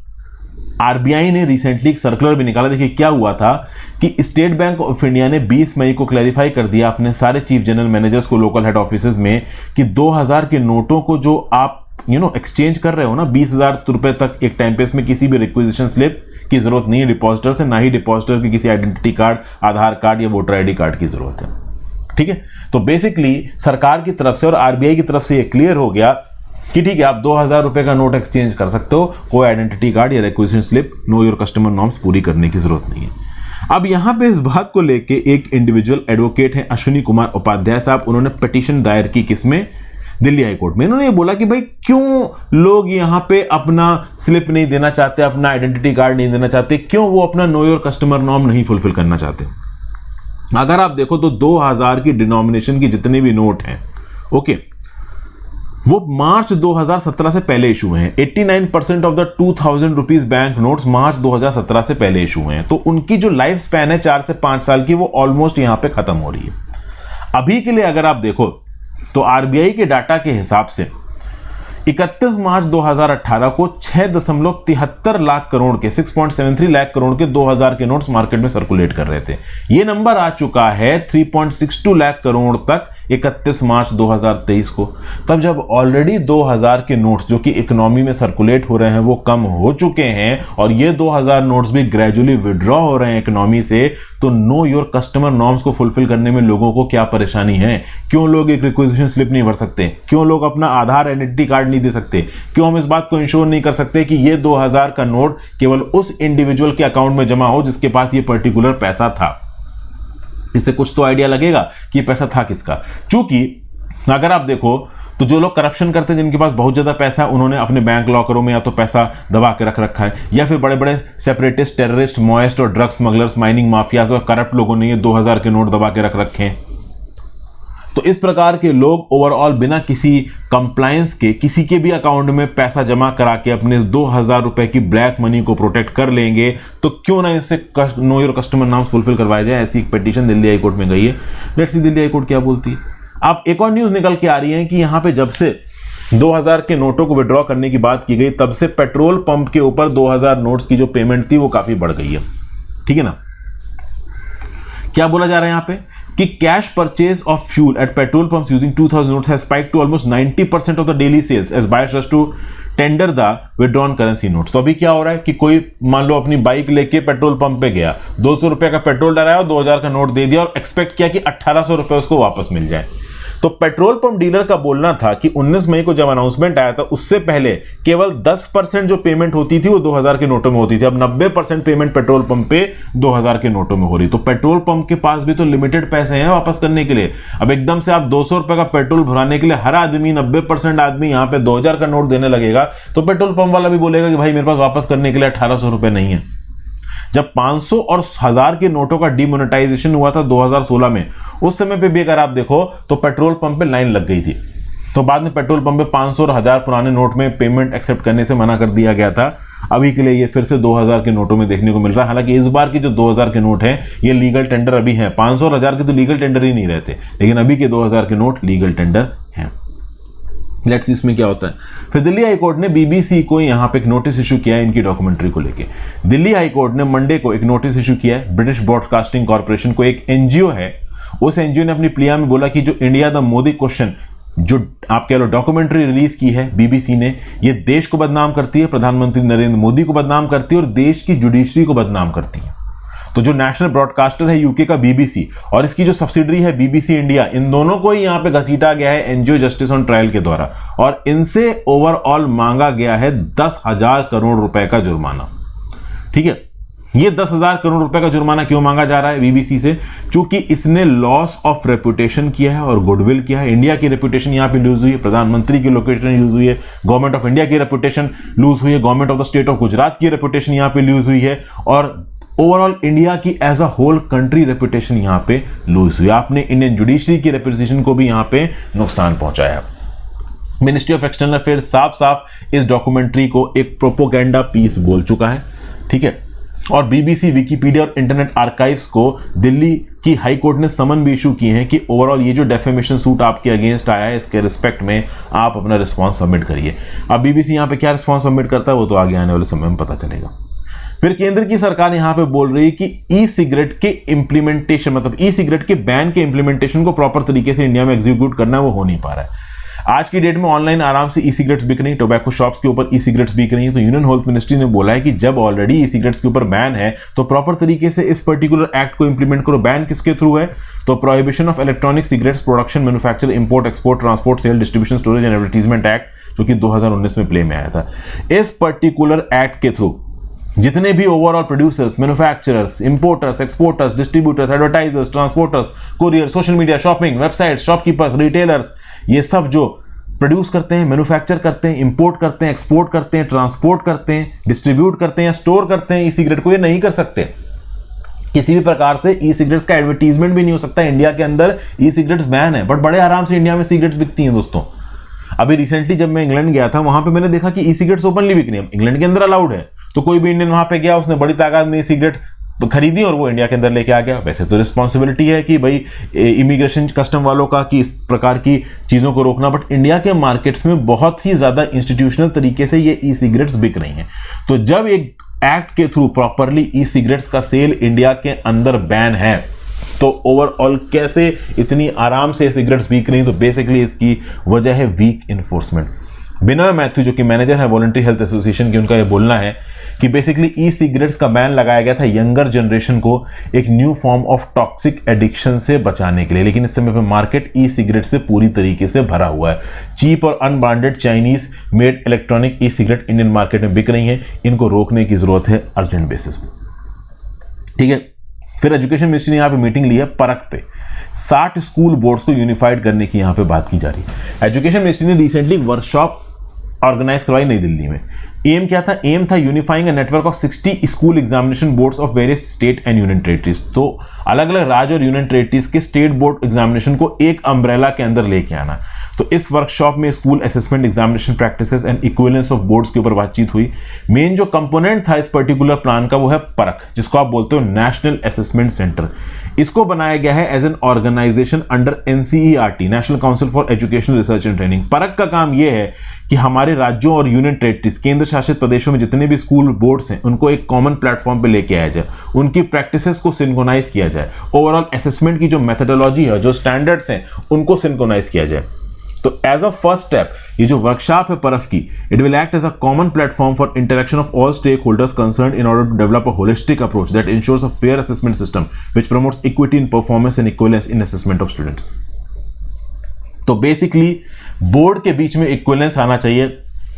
आरबीआई ने रिसेंटली एक सर्कुलर भी निकाला। देखिए क्या हुआ था कि स्टेट बैंक ऑफ इंडिया ने 20 मई को क्लैरिफाई कर दिया अपने सारे चीफ जनरल मैनेजर्स को लोकल हेड ऑफिसेज में कि 2000 के नोटों को जो आप एक्सचेंज कर रहे हो ना 20,000 रुपए तक एक टाइम पे, इसमें किसी भी रिक्विजिशन स्लिप की जरूरत नहीं है डिपॉजिटर से, ना ही डिपॉजिटर की किसी आइडेंटिटी कार्ड, आधार कार्ड या वोटर आईडी कार्ड की जरूरत है। ठीक है। तो बेसिकली सरकार की तरफ से और आरबीआई की तरफ से ये क्लियर हो गया कि ठीक है आप 2000 रुपए का नोट एक्सचेंज कर सकते हो, कोई आइडेंटिटी कार्ड या requisition slip, know your customer norms पूरी करने की जरूरत नहीं है। अब यहां पे इस बात को लेके एक इंडिविजुअल एडवोकेट हैं अश्विनी कुमार उपाध्याय साहब, उन्होंने पिटीशन दायर की किसमें, दिल्ली हाई कोर्ट में। इन्होंने ये बोला कि भाई क्यों लोग यहां पे अपना स्लिप नहीं देना चाहते, अपना आइडेंटिटी कार्ड नहीं देना चाहते, क्यों वो अपना नो योर कस्टमर नॉर्म नहीं फुलफिल करना चाहते। अगर आप देखो तो 2000 की डिनोमिनेशन की जितने भी नोट हैं, ओके, वो मार्च 2017 से पहले इशू हैं। 89% of the 2000 rupees bank notes March 2017 से पहले इशू हैं। तो उनकी जो लाइफ स्पैन है 4 से 5 साल की, वो ऑलमोस्ट यहां पे खत्म हो रही है। अभी के लिए अगर आप देखो तो आरबीआई के डाटा के हिसाब से 31 मार्च 2018 को 6.73 लाख करोड़ के 6.73 लाख करोड़ के 2000 के नोट्स मार्केट में सर्कुलेट कर रहे थे। ये नंबर आ चुका है 3.62 लाख करोड़ तक 31 मार्च 2023 को। तब जब ऑलरेडी 2000 के नोट्स जो कि इकोनॉमी में सर्कुलेट हो रहे हैं वो कम हो चुके हैं और ये 2000 नोट्स भी ग्रेजुअली विड्रॉ हो रहे हैं इकोनॉमी से, तो नो योर कस्टमर नॉर्म्स को फुलफिल करने में लोगों को क्या परेशानी है? क्यों लोग एक रिक्वेजिशन स्लिप नहीं भर सकते? क्यों लोग अपना आधार आइडेंटिटी कार्ड नहीं दे सकते? क्यों हम इस बात को इंश्योर नहीं कर सकते कि ये 2000 का नोट केवल उस इंडिविजुअल के अकाउंट में जमा हो जिसके पास ये पर्टिकुलर पैसा था? इससे कुछ तो आइडिया लगेगा कि पैसा था किसका। चूंकि अगर आप देखो तो जो लोग करप्शन करते हैं, जिनके पास बहुत ज्यादा पैसा है, उन्होंने अपने बैंक लॉकरों में या तो पैसा दबा के रख रखा है, या फिर बड़े बड़े सेपरेटिस्ट, टेररिस्ट, मॉइस्ट और ड्रग स्मगलर्स, माइनिंग माफियाज और करप्ट लोगों ने ये 2000 के नोट दबा के रख रखे हैं। तो इस प्रकार के लोग ओवरऑल बिना किसी कंप्लायंस के किसी के भी अकाउंट में पैसा जमा करा के अपने 2000 रुपए की ब्लैक मनी को प्रोटेक्ट कर लेंगे। तो क्यों ना इससे नो योर कस्टमर नाम्स फुलफिल करवाया जाए। ऐसी एक पिटीशन दिल्ली हाईकोर्ट में गई है। लेट्स सी दिल्ली हाईकोर्ट क्या बोलती है। अब एक और न्यूज निकल के आ रही है कि यहां पे जब से 2000 के नोटों को विड्रॉ करने की बात की गई, तब से पेट्रोल पंप के ऊपर 2000 नोट्स की जो पेमेंट थी वो काफी बढ़ गई है। ठीक है ना। क्या बोला जा रहा है यहां पे कि cash purchase of fuel at petrol pumps using 2000 notes has spiked to almost 90% of the daily sales as buyers rush to tender the withdrawn currency notes. तो अभी क्या हो रहा है कि कोई मान लो अपनी बाइक लेके पेट्रोल पंप पे गया, 200 रुपए का पेट्रोल डलाया और 2000 का नोट दे दिया और एक्सपेक्ट किया कि 1800 रुपए उसको वापस मिल जाए। तो पेट्रोल पंप डीलर का बोलना था कि 19 मई को जब अनाउंसमेंट आया था उससे पहले केवल 10% जो पेमेंट होती थी वो 2000 के नोटों में होती थी। अब 90% पेमेंट पेट्रोल पंप पे 2000 के नोटों में हो रही। तो पेट्रोल पंप के पास भी तो लिमिटेड पैसे हैं वापस करने के लिए। अब एकदम से आप 200 रुपए का पेट्रोल भराने के लिए हर आदमी 90% आदमी यहां पे 2000 का नोट देने लगेगा, तो पेट्रोल पंप वाला भी बोलेगा कि भाई मेरे पास वापस करने के लिए 1800 रुपए नहीं है। जब 500 और 1000 के नोटों का डिमोनेटाइजेशन हुआ था 2016 में, उस समय पे भी अगर आप देखो तो पेट्रोल पंप पे लाइन लग गई थी। तो बाद में पेट्रोल पंप पे 500 और 1000 पुराने नोट में पेमेंट एक्सेप्ट करने से मना कर दिया गया था। अभी के लिए ये फिर से 2000 के नोटों में देखने को मिल रहा है। हालांकि इस बार के जो 2000 के नोट हैं ये लीगल टेंडर अभी हैं। 500 और 1000 के तो लीगल टेंडर ही नहीं रहते, लेकिन अभी के 2000 के नोट लीगल टेंडर हैं। लेट्स सी इसमें क्या होता है। फिर दिल्ली हाईकोर्ट ने बीबीसी को यहां पे एक नोटिस इशू किया है इनकी डॉक्यूमेंट्री को लेके। दिल्ली हाईकोर्ट ने मंडे को एक नोटिस इशू किया है ब्रिटिश ब्रॉडकास्टिंग कॉर्पोरेशन को। एक एनजीओ है, उस एनजीओ ने अपनी प्लिया में बोला कि जो इंडिया द मोदी क्वेश्चन जो आप कह लो डॉक्यूमेंट्री रिलीज की है बीबीसी ने, ये देश को बदनाम करती है, प्रधानमंत्री नरेंद्र मोदी को बदनाम करती है और देश की जुडिशरी को बदनाम करती है। तो जो नेशनल ब्रॉडकास्टर है यूके का बीबीसी और इसकी जो सब्सिडरी है बीबीसी इंडिया, इन दोनों को ही यहां पे घसीटा गया है एनजीओ जस्टिस ऑन ट्रायल के द्वारा और इनसे ओवरऑल मांगा गया है 10,000 करोड़ रुपए का जुर्माना। ठीक है, ये 10,000 करोड़ रुपए का जुर्माना क्यों मांगा जा रहा है बीबीसी से? क्योंकि इसने लॉस ऑफ रेपुटेशन किया है और गुडविल किया है। इंडिया की रेपुटेशन यहां पे लूज हुई है, प्रधानमंत्री की लोकेशन यूज हुई है, गवर्नमेंट ऑफ इंडिया की रेपुटेशन लूज हुई है, government of the state of Gujarat की रेपुटेशन यहां पे लूज हुई है और ओवरऑल इंडिया की as a whole country reputation यहां पे लूज हुई। आपने इंडियन जुडिशरी की रेपुटेशन को भी यहां पे नुकसान पहुंचाया। मिनिस्ट्री ऑफ एक्सटर्नल अफेयर्स साफ साफ इस डॉक्यूमेंट्री को एक प्रोपोगेंडा पीस बोल चुका है। ठीक है, और बीबीसी, विकिपीडिया और इंटरनेट आर्काइव्स को दिल्ली की हाई कोर्ट ने समन भी इशू किए हैं कि ओवरऑल ये जो डेफेमेशन सूट आपके अगेंस्ट आया है इसके रिस्पेक्ट में आप अपना रिस्पॉन्स सबमिट करिए। अब बीबीसी यहां पे क्या रिस्पॉन्स सबमिट करता है वो तो आगे आने वाले समय में पता चलेगा। फिर केंद्र की सरकार यहां पे बोल रही है कि ई सिगरेट के इंप्लीमेंटेशन, मतलब ई सिगरेट के बैन के इंप्लीमेंटेशन को प्रॉपर तरीके से इंडिया में एग्जीक्यूट करना है, वो हो नहीं पा रहा है। आज की डेट में ऑनलाइन आराम से ई सिगरेट्स बिक रही, टोबैको शॉप्स के ऊपर ई सिगरेट्स बिक रही है। तो यूनियन हेल्थ मिनिस्ट्री ने बोला है कि जब ऑलरेडी ई सिगरेट्स के ऊपर बैन है तो प्रॉपर तरीके से इस पर्टिकुलर एक्ट को इंप्लीमेंट करो। बैन किसके थ्रू है? तो prohibition of electronic cigarettes production, manufacture, import, export, transport, sale, distribution, storage and advertisement act, जो कि 2019 में प्ले में आया था। इस पर्टिकुलर एक्ट के थ्रू जितने भी overall producers, manufacturers, importers, exporters, distributors, advertisers, transporters, courier, social media, shopping, website, shopkeepers, retailers, ये सब जो प्रोड्यूस करते हैं, मैन्युफैक्चर करते हैं, इंपोर्ट करते हैं, एक्सपोर्ट करते हैं, ट्रांसपोर्ट करते हैं, डिस्ट्रीब्यूट करते हैं या स्टोर करते हैं ई सिगरेट को, ये नहीं कर सकते। किसी भी प्रकार से ई सिगरेट्स का एडवर्टीजमेंट भी नहीं हो सकता। इंडिया के अंदर ई सिगरेट्स बैन है, बट बड़े आराम से इंडिया में सिगरेट्स बिकती हैं दोस्तों। अभी रिसेंटली जब मैं इंग्लैंड गया था, वहां पे मैंने देखा कि ई सिगरेट्स ओपनली बिक रही है। इंग्लैंड के अंदर अलाउड है, तो कोई भी इंडियन वहां पे गया, उसने बड़ी तादाद में ई सिगरेट खरीदी और वो इंडिया के अंदर लेके आ गया। वैसे तो रिस्पॉन्सिबिलिटी है कि भाई इमिग्रेशन कस्टम वालों का कि इस प्रकार की चीज़ों को रोकना, बट इंडिया के मार्केट्स में बहुत ही ज़्यादा इंस्टीट्यूशनल तरीके से ये ई सिगरेट्स बिक रही हैं। तो जब एक एक्ट के थ्रू प्रॉपरली ई सिगरेट्स का सेल इंडिया के अंदर बैन है, तो ओवरऑल कैसे इतनी आराम से सिगरेट्स बिक रही हैं? तो बेसिकली इसकी वजह है वीक इन्फोर्समेंट। बिनोय मैथ्यू जो कि मैनेजर है वॉलंटरी हेल्थ एसोसिएशन की, उनका यह बोलना है कि बेसिकली ई सिगरेट्स का बैन लगाया गया था यंगर जनरेशन को एक new form of toxic addiction से बचाने के लिए, लेकिन इस समय पे मार्केट ई सिगरेट से पूरी तरीके से भरा हुआ है। चीप और unbranded Chinese made electronic e cigarette Indian market में बिक रही हैं। इनको रोकने की जरूरत है अर्जेंट बेसिस पे, ठीक है। फिर एजुकेशन मिनिस्ट्री ने यहाँ पे मीटिंग ली है परख पे। 60 स्कूल बोर्ड्स को यूनिफाइड करने की यहाँ पे बात की जा रही है। एजुकेशन मिनिस्ट्री ने रिसेंटली वर्कशॉप ऑर्गेनाइज करवाई नई दिल्ली में। एम क्या था? एम था unifying a network of 60 school examination boards of various state and union territories. तो अलग अलग राज्य और यूनियन टेरिटरीज के स्टेट बोर्ड एग्जामिनेशन को एक अम्ब्रेला के अंदर लेके आना। तो इस वर्कशॉप में school assessment examination practices and equivalence of boards के ऊपर बातचीत हुई। मेन जो कंपोनेंट था इस पर्टिकुलर प्लान का वो है परख, जिसको आप बोलते हो नेशनल असेसमेंट सेंटर। इसको बनाया गया है as an organisation under NCERT, national council for educational research and training. Parakh का काम यह है कि हमारे राज्यों और यूनियन टेरिटरीज, केंद्र शासित प्रदेशों में जितने भी स्कूल बोर्ड्स हैं, उनको एक कॉमन प्लेटफॉर्म पे लेके आया जाए, उनकी प्रैक्टिसेस को सिंक्रोनाइज किया जाए, ओवरऑल असेसमेंट की जो मेथोडोलॉजी है, जो स्टैंडर्ड्स हैं, उनको सिंक्रोनाइज किया जाए। तो एज अ फर्स्ट स्टेप ये जो वर्कशॉप है परफ की, it will act as a common platform for interaction of all stakeholders concerned in order to develop a holistic approach that ensures a fair assessment system which promotes equity in performance and equivalence in assessment of students. तो बेसिकली बोर्ड के बीच में इक्विवेलेंस आना चाहिए।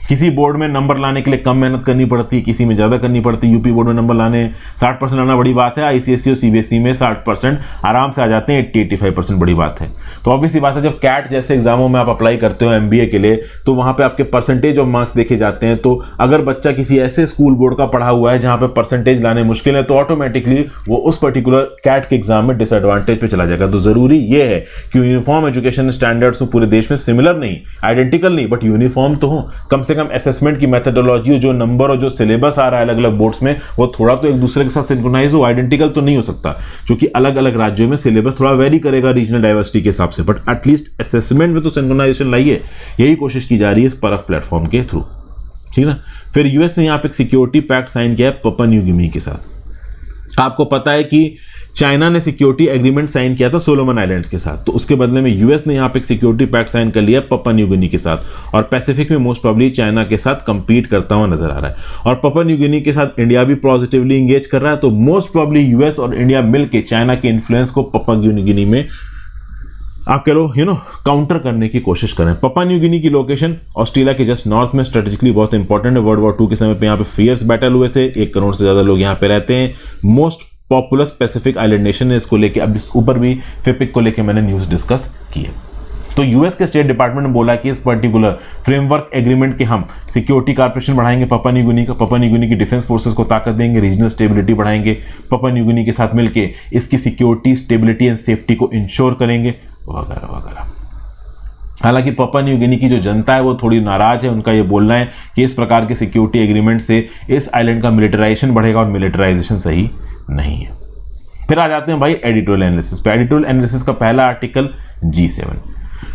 किसी बोर्ड में नंबर लाने के लिए कम मेहनत करनी पड़ती है, किसी में ज़्यादा करनी पड़ती है। यूपी बोर्ड में नंबर लाने 60% लाना बड़ी बात है, आईसीएसई और सीबीएसई में 60% आराम से आ जाते हैं, 80-85% बड़ी बात है। तो ऑब्वियसली बात है, जब कैट जैसे एग्जामों में आप अप्लाई करते हो एमबीए के लिए, तो वहाँ पे आपके परसेंटेज ऑफ मार्क्स देखे जाते हैं। तो अगर बच्चा किसी ऐसे स्कूल बोर्ड का पढ़ा हुआ है जहाँ पे परसेंटेज लाने मुश्किल है, तो ऑटोमेटिकली वो उस पर्टिकुलर कैट के एग्जाम में डिसएडवांटेज पे चला जाएगा। तो जरूरी ये है कि यूनिफॉर्म एजुकेशन स्टैंडर्ड्स पूरे देश में सिमिलर नहीं, आइडेंटिकल नहीं, बट यूनिफॉर्म तो हो। कम से कम असेसमेंट की मेथोडोलॉजी, जो नंबर और जो सिलेबस आ रहा है अलग अलग बोर्ड्स में, वो थोड़ा तो एक दूसरे के साथ सिंक्रोनाइज हो। आइडेंटिकल तो नहीं हो सकता, क्योंकि अलग अलग राज्यों में सिलेबस थोड़ा वेरी करेगा रीजनल डाइवर्सिटी के हिसाब से, बट एटलीस्ट असेसमेंट में तो सिंक्रोनाइजेशन लाइए। यही कोशिश की जा रही है इस परख प्लेटफॉर्म के थ्रू, ठीक है ना। फिर यूएस ने यहाँ पे एक सिक्योरिटी पैक्ट साइन किया है पापुआ न्यू गिनी के साथ। आपको पता है कि चाइना ने सिक्योरिटी एग्रीमेंट साइन किया था सोलोमन आइलैंड्स के साथ, तो उसके बदले में यूएस ने यहाँ पे एक सिक्योरिटी पैक्ट साइन कर लिया पापुआ न्यू गिनी के साथ, और पैसिफिक में मोस्ट प्रोबेबली चाइना के साथ कंपीट करता हुआ नजर आ रहा है। और पापुआ न्यू गिनी के साथ इंडिया भी पॉजिटिवली इंगेज कर रहा है। तो मोस्ट प्रोबेबली यूएस और इंडिया मिलकर चाइना के इन्फ्लुएंस को पापुआ न्यू गिनी में आप कह लो काउंटर करने की कोशिश करें। पापुआ न्यू गिनी की लोकेशन ऑस्ट्रेलिया के जस्ट नॉर्थ में स्ट्रेटेजिकली बहुत इंपॉर्टेंट है। वर्ल्ड वॉर 2 के समय पे यहाँ पे फियर्स बैटल हुए थे, 1 करोड़ से ज्यादा लोग यहाँ पे रहते हैं। Most popular Pacific island nation है। इसको लेके अब इस ऊपर भी फिपिक को लेके मैंने न्यूज डिस्कस की है। तो यूएस के स्टेट डिपार्टमेंट ने बोला कि इस पर्टिकुलर फ्रेमवर्क एग्रीमेंट के हम सिक्योरिटी कॉर्पोरेशन बढ़ाएंगे पापुआ न्यू गिनी का, पापुआ न्यू गिनी की डिफेंस फोर्सेस को ताकत देंगे, रीजनल स्टेबिलिटी बढ़ाएंगे, पापुआ न्यू गिनी के साथ मिलकर इसकी सिक्योरिटी, स्टेबिलिटी एंड सेफ्टी को इंश्योर करेंगे, वगैरह वगैरह। हालांकि पापुआ न्यू गिनी की जो जनता है वो थोड़ी नाराज है। उनका ये बोलना है कि इस प्रकार के सिक्योरिटी एग्रीमेंट से इस आइलैंड का मिलिटराइजेशन बढ़ेगा, और मिलिटराइजेशन सही नहीं है। फिर आ जाते हैं भाई एडिटोरियल एनालिसिस पे। एडिटोरियल एनालिसिस का पहला आर्टिकल G7।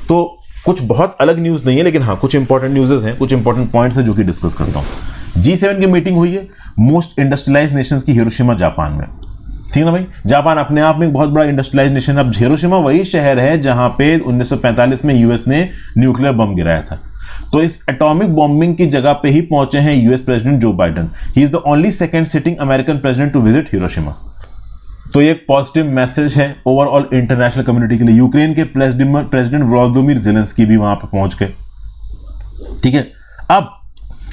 तो कुछ बहुत अलग न्यूज़ नहीं है, लेकिन हाँ कुछ इंपॉर्टेंट न्यूज़ हैं, कुछ इंपॉर्टेंट पॉइंट्स हैं जो कि डिस्कस करता हूँ। G7 की मीटिंग हुई है मोस्ट इंडस्ट्रियलाइज नेशंस की हिरोशिमा जापान में, ठीक है ना भाई। जापान अपने आप में एक बहुत बड़ा इंडस्ट्रियलाइज नेशन है। अब हिरोशिमा वही शहर है जहां पे 1945 में यूएस ने न्यूक्लियर बम गिराया था। तो इस एटॉमिक बॉम्बिंग की जगह पे ही पहुंचे हैं US president Joe Biden. He is the only second sitting American president to visit Hiroshima. तो ये पॉजिटिव मैसेज है ओवरऑल इंटरनेशनल कम्युनिटी के लिए। यूक्रेन के प्रेसिडेंट व्लादिमीर ज़ेलेंस्की भी वहां पर पहुंच गए, ठीक है। अब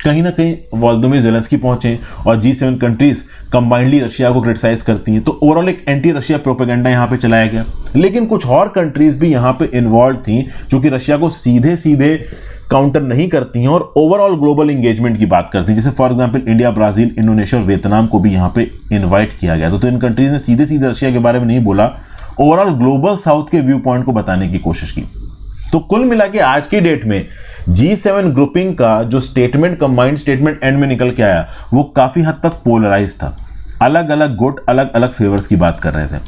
कहीं ना कहीं व्लादिमीर ज़ेलेंस्की पहुंचे और G7 कंट्रीज कंबाइंडली रशिया को क्रिटिसाइज करती हैं, तो ओवरऑल एक एंटी रशिया प्रोपेगेंडा यहां पे चलाया गया। लेकिन कुछ और कंट्रीज भी यहां पे इन्वॉल्व थी जो कि रशिया को सीधे सीधे काउंटर नहीं करती हैं और ओवरऑल ग्लोबल इंगेजमेंट की बात करती हैं। जैसे for example India, Brazil, Indonesia और वियतनाम को भी यहाँ पे इनवाइट किया गया। तो इन कंट्रीज ने सीधे सीधे रशिया के बारे में नहीं बोला, ओवरऑल ग्लोबल साउथ के व्यू पॉइंट को बताने की कोशिश की। तो कुल मिला के आज की डेट में G7 ग्रुपिंग का जो स्टेटमेंट, कंबाइंड स्टेटमेंट एंड में निकल के आया, वो काफी हद तक पोलराइज था। अलग अलग गुट, अलग अलग फेवर्स की बात कर रहे थे।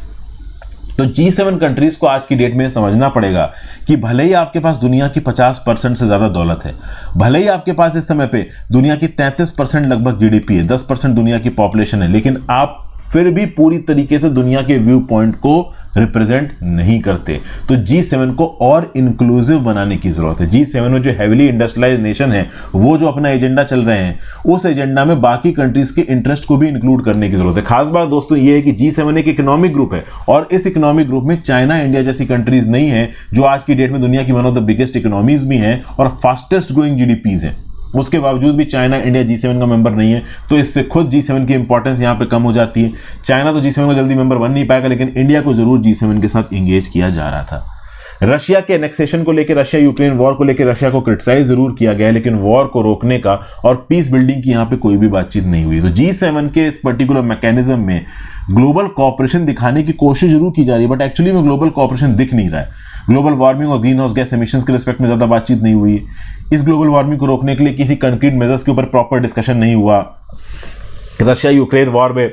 तो G7 कंट्रीज को आज की डेट में समझना पड़ेगा कि भले ही आपके पास दुनिया की 50% से ज्यादा दौलत है, भले ही आपके पास इस समय पे दुनिया की 33% लगभग जीडीपी है, 10% दुनिया की पॉपुलेशन है, लेकिन आप फिर भी पूरी तरीके से दुनिया के व्यू पॉइंट को रिप्रेजेंट नहीं करते। तो G7 को और इंक्लूसिव बनाने की जरूरत है। G7 में जो हेवीली इंडस्ट्रियलाइज्ड नेशन है, वो जो अपना एजेंडा चल रहे हैं, उस एजेंडा में बाकी कंट्रीज के इंटरेस्ट को भी इंक्लूड करने की जरूरत है। खास बात दोस्तों ये है कि G7 एक इकोनॉमिक ग्रुप है और इस इकोनॉमिक ग्रुप में चाइना, इंडिया जैसी कंट्रीज नहीं है, जो आज की डेट में दुनिया की one of the biggest economies भी हैं और फास्टेस्ट ग्रोइंग जीडीपीज हैं। उसके बावजूद भी चाइना, इंडिया G7 का मेंबर नहीं है, तो इससे खुद G7 की इंपॉर्टेंस यहां पे कम हो जाती है। चाइना तो G7 का जल्दी मेंबर बन नहीं पाएगा, लेकिन इंडिया को जरूर G7 के साथ इंगेज किया जा रहा था। रशिया के एनेक्सेशन को लेकर, रशिया यूक्रेन वॉर को लेकर रशिया को क्रिटिसाइज जरूर किया गया, लेकिन वॉर को रोकने का और पीस बिल्डिंग की यहां पे कोई भी बातचीत नहीं हुई। तो G7 के इस पर्टिकुलर मैकेनिज्म में ग्लोबल कॉपरेशन दिखाने की कोशिश जरूर की जा रही है, बट एक्चुअली में ग्लोबल कॉपरेशन दिख नहीं रहा है। ग्लोबल वार्मिंग और ग्रीन हाउस गैस एमिशंस के रिस्पेक्ट में ज्यादा बातचीत नहीं हुई। इस ग्लोबल वार्मिंग को रोकने के लिए किसी कंक्रीट मेजर्स के ऊपर प्रॉपर डिस्कशन नहीं हुआ। रशिया यूक्रेन वॉर में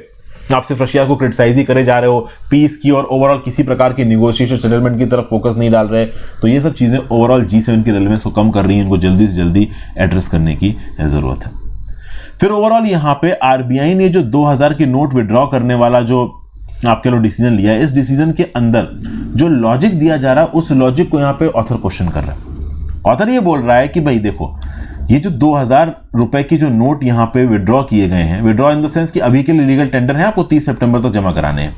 आप सिर्फ रशिया को क्रिटिसाइज ही करे जा रहे हो, पीस की और ओवरऑल किसी प्रकार की निगोशिएशन, सेटलमेंट की तरफ फोकस नहीं डाल रहे। तो ये सब चीजें ओवरऑल G7 की रेलेवेंस को कम कर रही हैं, इनको जल्दी से जल्दी एड्रेस करने की जरूरत है। फिर ओवरऑल यहाँ पे आरबीआई ने जो 2000 के नोट विड्रॉ करने वाला जो आपके लोग डिसीजन लिया है, इस डिसीजन के अंदर जो लॉजिक दिया जा रहा है, उस लॉजिक को यहाँ पे ऑथर क्वेश्चन कर रहा है। ऑथर ये बोल रहा है कि भाई देखो, ये जो 2000 रुपए की जो नोट यहाँ पे विड्रॉ किए गए हैं, विड्रॉ इन द सेंस कि अभी के लिए लीगल टेंडर है, आपको 30 सितंबर तक जमा कराने हैं।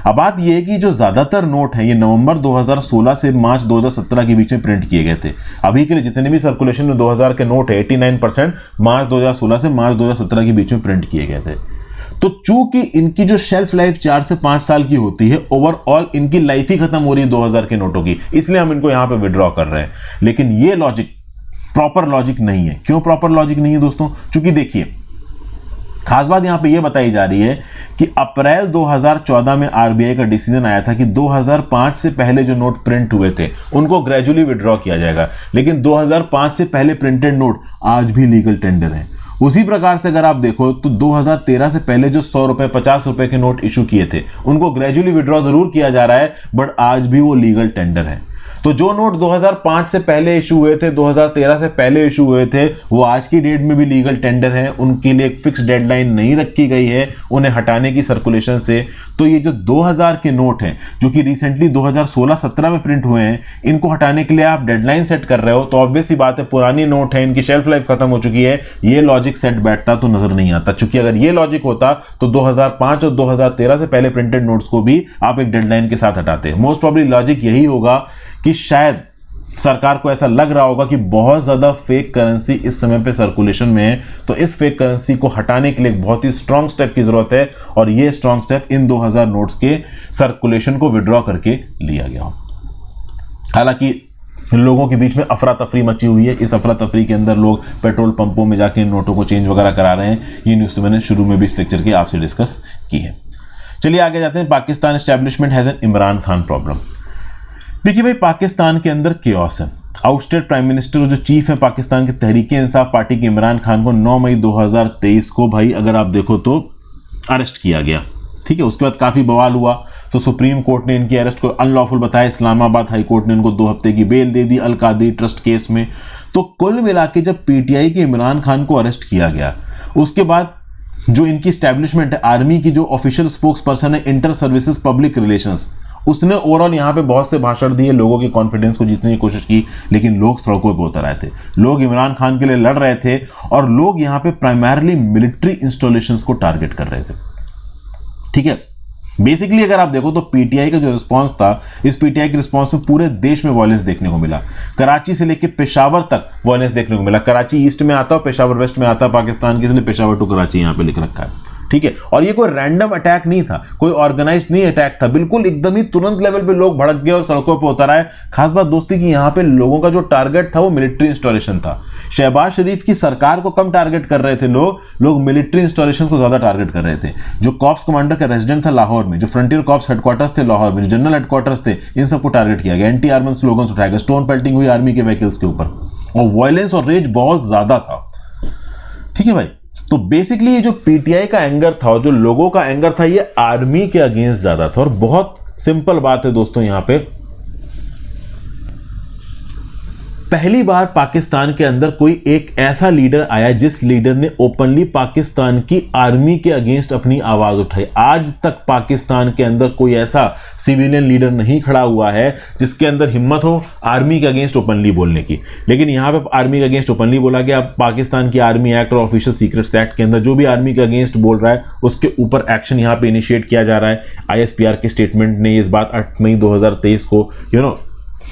अब बात ये है कि जो ज्यादातर नोट हैं, ये नवंबर 2016 से मार्च 2017 के बीच में प्रिंट किए गए थे। अभी के लिए जितने भी सर्कुलेशन में 2000 के नोट है, 89% मार्च 2016 से मार्च 2017 के बीच में प्रिंट किए गए थे। तो चूंकि इनकी जो शेल्फ लाइफ 4 से 5 साल की होती है, ओवरऑल इनकी लाइफ ही खत्म हो रही है 2000 के नोटों की, इसलिए हम इनको यहां पे विड्रॉ कर रहे हैं। लेकिन ये लॉजिक प्रॉपर लॉजिक नहीं है। क्यों प्रॉपर लॉजिक नहीं है दोस्तों? क्योंकि देखिए, खास बात यहां पे ये बताई जा रही है कि अप्रैल 2014 में आरबीआई का डिसीजन आया था कि 2005 से पहले जो नोट प्रिंट हुए थे उनको ग्रेजुअली विड्रॉ किया जाएगा, लेकिन 2005 से पहले प्रिंटेड नोट आज भी लीगल टेंडर है। उसी प्रकार से अगर आप देखो तो 2013 से पहले जो 100 रुपए 50 रुपए के नोट इशू किए थे, उनको ग्रेजुअली विड्रॉ जरूर किया जा रहा है, बट आज भी वो लीगल टेंडर है। तो जो नोट 2005 से पहले इशू हुए थे, 2013 से पहले इशू हुए थे, वो आज की डेट में भी लीगल टेंडर हैं। उनके लिए एक फिक्स डेडलाइन नहीं रखी गई है उन्हें हटाने की सर्कुलेशन से। तो ये जो 2000 के नोट हैं, जो कि रिसेंटली 2016-17 में प्रिंट हुए हैं, इनको हटाने के लिए आप डेडलाइन सेट कर रहे हो, तो ऑब्वियस सी बात है पुरानी नोट है, इनकी शेल्फ लाइफ खत्म हो चुकी है। ये लॉजिक सेट बैठता तो नजर नहीं आता, चूंकि अगर ये लॉजिक होता तो 2005 और 2013 से पहले प्रिंटेड नोट्स को भी आप एक डेडलाइन के साथ हटाते। मोस्ट प्रॉब्ली लॉजिक यही होगा कि शायद सरकार को ऐसा लग रहा होगा कि बहुत ज्यादा फेक करेंसी इस समय पे सर्कुलेशन में है, तो इस फेक करेंसी को हटाने के लिए बहुत ही स्ट्रांग स्टेप की जरूरत है, और ये स्ट्रांग स्टेप इन 2000 नोट्स के सर्कुलेशन को विड्रॉ करके लिया गया। हालांकि लोगों के बीच में अफरा तफरी मची हुई है। इस अफरा तफरी के अंदर लोग पेट्रोल पंपों में जाके नोटों को चेंज वगैरह करा रहे हैं। ये न्यूज़ तो मैंने शुरू में भी इस लेक्चर के आपसे डिस्कस की है। चलिए आगे जाते हैं। Pakistan establishment has an Imran Khan problem. देखिए भाई, पाकिस्तान के अंदर केओस है। आउटस्टेड प्राइम मिनिस्टर जो चीफ है पाकिस्तान के तहरीक इंसाफ पार्टी के इमरान खान को 9 मई 2023 को भाई अगर आप देखो तो अरेस्ट किया गया। ठीक है, उसके बाद काफ़ी बवाल हुआ, तो सुप्रीम कोर्ट ने इनकी अरेस्ट को अनलॉफुल बताया। इस्लामाबाद हाई कोर्ट ने इनको 2 हफ्ते की बेल दे दी अल कादरी ट्रस्ट केस में। तो कुल मिला के जब पीटीआई के इमरान खान को अरेस्ट किया गया, उसके बाद जो इनकी स्टैब्लिशमेंट है, आर्मी की जो ऑफिशियल स्पोक्स पर्सन है इंटर सर्विसेज पब्लिक रिलेशंस, उसने ओवरऑल यहाँ पे बहुत से भाषण दिए, लोगों के कॉन्फिडेंस को जीतने की कोशिश की, लेकिन लोग सड़कों पे उतर आए थे। लोग इमरान खान के लिए लड़ रहे थे, और लोग यहाँ पे प्राइमरली मिलिट्री इंस्टॉलेशंस को टारगेट कर रहे थे। ठीक है, बेसिकली अगर आप देखो तो पीटीआई का जो रिस्पांस था, इस पीटीआई के रिस्पांस में पूरे देश में वायलेंस देखने को मिला। कराची से लेकर पेशावर तक वायलेंस देखने को मिला। कराची ईस्ट में आता है, पेशावर वेस्ट में आता है पाकिस्तान के, इसलिए पेशावर टू कराची यहाँ पे लिख रखा है। ठीक है। और ये कोई रैंडम अटैक नहीं था, कोई ऑर्गेनाइज नहीं अटैक था, बिल्कुल एकदम ही तुरंत लेवल पे लोग भड़क गए और सड़कों पे उतर आए। खास बात दोस्ती कि यहाँ पे लोगों का जो टारगेट था वो मिलिट्री इंस्टॉलेशन था। शहबाज शरीफ की सरकार को कम टारगेट कर रहे थे लोग मिलिट्री इंस्टॉलेशन को ज्यादा टारगेट कर रहे थे। जो कॉप्स कमांडर का रेजिडेंट था लाहौर में, जो फ्रंटियर कॉप्स हेडक्वार्टर्स थे लाहौर में, जो जनरल हेडक्वार्टर्स थे, इन सबको टारगेट किया गया। एंटी आर्मन स्लोगन्स उठाए गए, स्टोन पेल्टिंग हुई आर्मी के व्हीकल्स के ऊपर, और वायलेंस और रेज बहुत ज्यादा था। ठीक है भाई। तो बेसिकली ये जो पीटीआई का एंगर था और जो लोगों का एंगर था, ये आर्मी के अगेंस्ट ज्यादा था। और बहुत सिंपल बात है दोस्तों, यहां पे पहली बार पाकिस्तान के अंदर कोई एक ऐसा लीडर आया जिस लीडर ने ओपनली पाकिस्तान की आर्मी के अगेंस्ट अपनी आवाज उठाई। आज तक पाकिस्तान के अंदर कोई ऐसा सिविलियन लीडर नहीं खड़ा हुआ है जिसके अंदर हिम्मत हो आर्मी के अगेंस्ट ओपनली बोलने की। लेकिन यहां पे आर्मी के अगेंस्ट ओपनली बोला गया। पाकिस्तान की आर्मी एक्ट और ऑफिशियल सीक्रेट्स एक्ट के अंदर जो भी आर्मी के अगेंस्ट बोल रहा है उसके ऊपर एक्शन यहां पे इनिशिएट किया जा रहा है। आईएसपीआर के स्टेटमेंट ने इस बात 8 मई 2023 को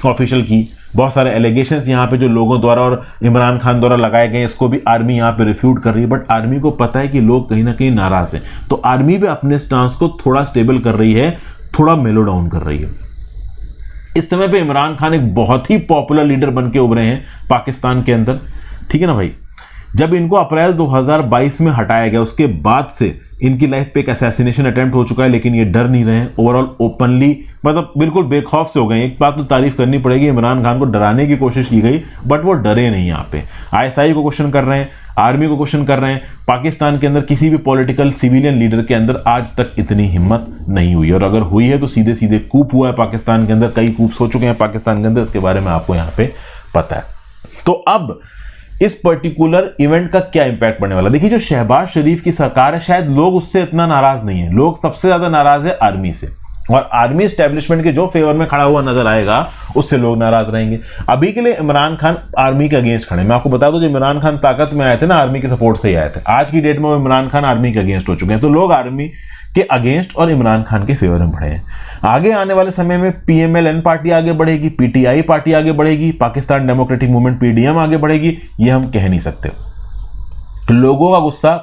ऑफिशियल की। बहुत सारे एलिगेशंस यहाँ पे जो लोगों द्वारा और इमरान खान द्वारा लगाए गए, इसको भी आर्मी यहाँ पे रिफ्यूट कर रही है। बट आर्मी को पता है कि लोग कहीं ना कहीं नाराज हैं, तो आर्मी भी अपने स्टांस को थोड़ा स्टेबल कर रही है, थोड़ा मेलो डाउन कर रही है। इस समय पे इमरान खान एक बहुत ही पॉपुलर लीडर बन के उभरे हैं पाकिस्तान के अंदर। ठीक है ना भाई। जब इनको अप्रैल 2022 में हटाया गया, उसके बाद से इनकी लाइफ पे एक असैसिनेशन अटेम्प्ट हो चुका है, लेकिन ये डर नहीं रहे। ओवरऑल ओपनली मतलब बिल्कुल बेखौफ से हो गए। एक बात तो तारीफ करनी पड़ेगी, इमरान खान को डराने की कोशिश की गई बट वो डरे नहीं। यहाँ पे आईएसआई को क्वेश्चन कर रहे हैं, आर्मी को क्वेश्चन कर रहे हैं। पाकिस्तान के अंदर किसी भी पॉलिटिकल सिविलियन लीडर के अंदर आज तक इतनी हिम्मत नहीं हुई, और अगर हुई है तो सीधे सीधे कूप हुआ है पाकिस्तान के अंदर। कई कूप्स हो चुके हैं पाकिस्तान के अंदर, इसके बारे में आपको यहाँ पे पता है। तो अब इस पर्टिकुलर इवेंट का क्या इंपैक्ट पड़ने वाला, देखिए जो शहबाज शरीफ की सरकार है, शायद लोग उससे इतना नाराज नहीं है। लोग सबसे ज्यादा नाराज है आर्मी से, और आर्मी एस्टेब्लिशमेंट के जो फेवर में खड़ा हुआ नजर आएगा उससे लोग नाराज रहेंगे। अभी के लिए इमरान खान आर्मी के अगेंस्ट खड़े। मैं आपको बता दूं, जो इमरान खान ताकत में आए थे ना, आर्मी के सपोर्ट से ही आए थे। आज की डेट में इमरान खान आर्मी के अगेंस्ट हो चुके हैं, तो लोग आर्मी के अगेंस्ट और इमरान खान के फेवर में बढ़े हैं। आगे आने वाले समय में पीएमएलएन पार्टी आगे बढ़ेगी, पीटीआई पार्टी आगे बढ़ेगी, पाकिस्तान डेमोक्रेटिक मूवमेंट पीडीएम आगे बढ़ेगी, ये हम कह नहीं सकते। लोगों का गुस्सा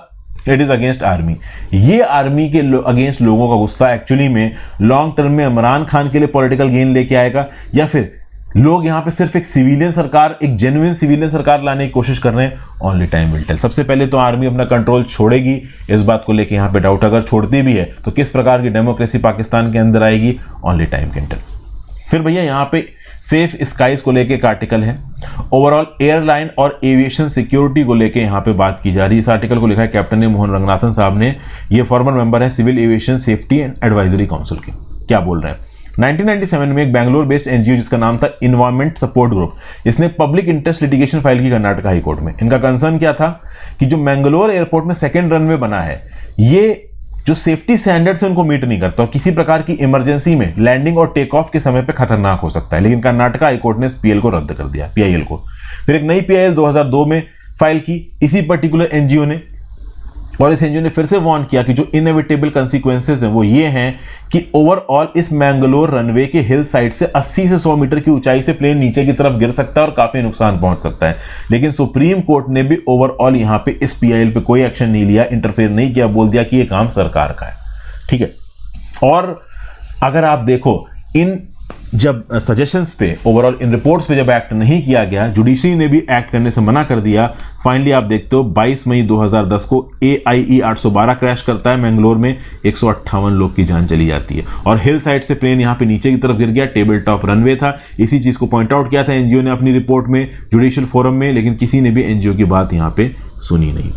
इट इज अगेंस्ट आर्मी। ये आर्मी के अगेंस्ट लोगों का गुस्सा एक्चुअली में लॉन्ग टर्म में इमरान खान के लिए पॉलिटिकल गेन लेके आएगा, या फिर लोग यहां पे सिर्फ एक सिविलियन सरकार, एक जेन्युइन सिविलियन सरकार लाने की कोशिश कर रहे हैं। Only time will tell. सबसे पहले तो आर्मी अपना कंट्रोल छोड़ेगी, इस बात को लेके यहां पे डाउट। अगर छोड़ती भी है तो किस प्रकार की डेमोक्रेसी पाकिस्तान के अंदर आएगी, ओनली टाइम कैन टेल। फिर भैया यहां पे सेफ स्काइज को लेके एक आर्टिकल है। ओवरऑल एयरलाइन और एविएशन सिक्योरिटी को लेके यहां पे बात की जा रही है। इस आर्टिकल को लिखा है कैप्टन मोहन रंगनाथन साहब ने। ये फॉर्मर मेंबर है civil aviation safety and advisory council के। क्या बोल रहे हैं, 1997 में एक बैंगलोर बेस्ड एनजीओ जिसका नाम था इन्वायरमेंट सपोर्ट ग्रुप, इसने पब्लिक इंटरेस्ट लिटिगेशन फाइल की कर्नाटक हाई कोर्ट में। इनका कंसर्न क्या था कि जो मैंगलोर एयरपोर्ट में सेकेंड रनवे बना है, ये जो सेफ्टी स्टैंडर्ड्स है उनको मीट नहीं करता, और किसी प्रकार की इमरजेंसी में लैंडिंग और टेक ऑफ के समय पे खतरनाक हो सकता है। लेकिन कर्नाटक हाई कोर्ट ने इस पीएल को रद्द कर दिया, पीआईएल को। फिर एक नई पीआईएल 2002 में फाइल की इसी पर्टिकुलर एनजीओ ने, और इस एनजीओ ने फिर से वार्न किया कि जो इनएविटेबल कंसिक्वेंसेस हैं वो ये हैं कि ओवरऑल इस मैंगलोर रनवे के हिल साइड से 80 से 100 मीटर की ऊंचाई से प्लेन नीचे की तरफ गिर सकता है और काफी नुकसान पहुंच सकता है। लेकिन सुप्रीम कोर्ट ने भी ओवरऑल यहां पे इस पीआईएल पे कोई एक्शन नहीं लिया, इंटरफेयर नहीं किया, बोल दिया कि ये काम सरकार का है। ठीक है। और अगर आप देखो इन जब सजेशंस पे, ओवरऑल इन रिपोर्ट्स पे जब एक्ट नहीं किया गया, जुडिशरी ने भी एक्ट करने से मना कर दिया। फाइनली आप देखते हो 22 मई 2010 को AIE 812 क्रैश करता है मैंगलोर में, 158 लोग की जान चली जाती है, और हिल साइड से प्लेन यहां पे नीचे की तरफ गिर गया। टेबल टॉप रनवे था। इसी चीज को पॉइंट आउट किया था एनजीओ ने अपनी रिपोर्ट में जुडिशियल फोरम में, लेकिन किसी ने भी एनजीओ की बात यहां पे सुनी नहीं।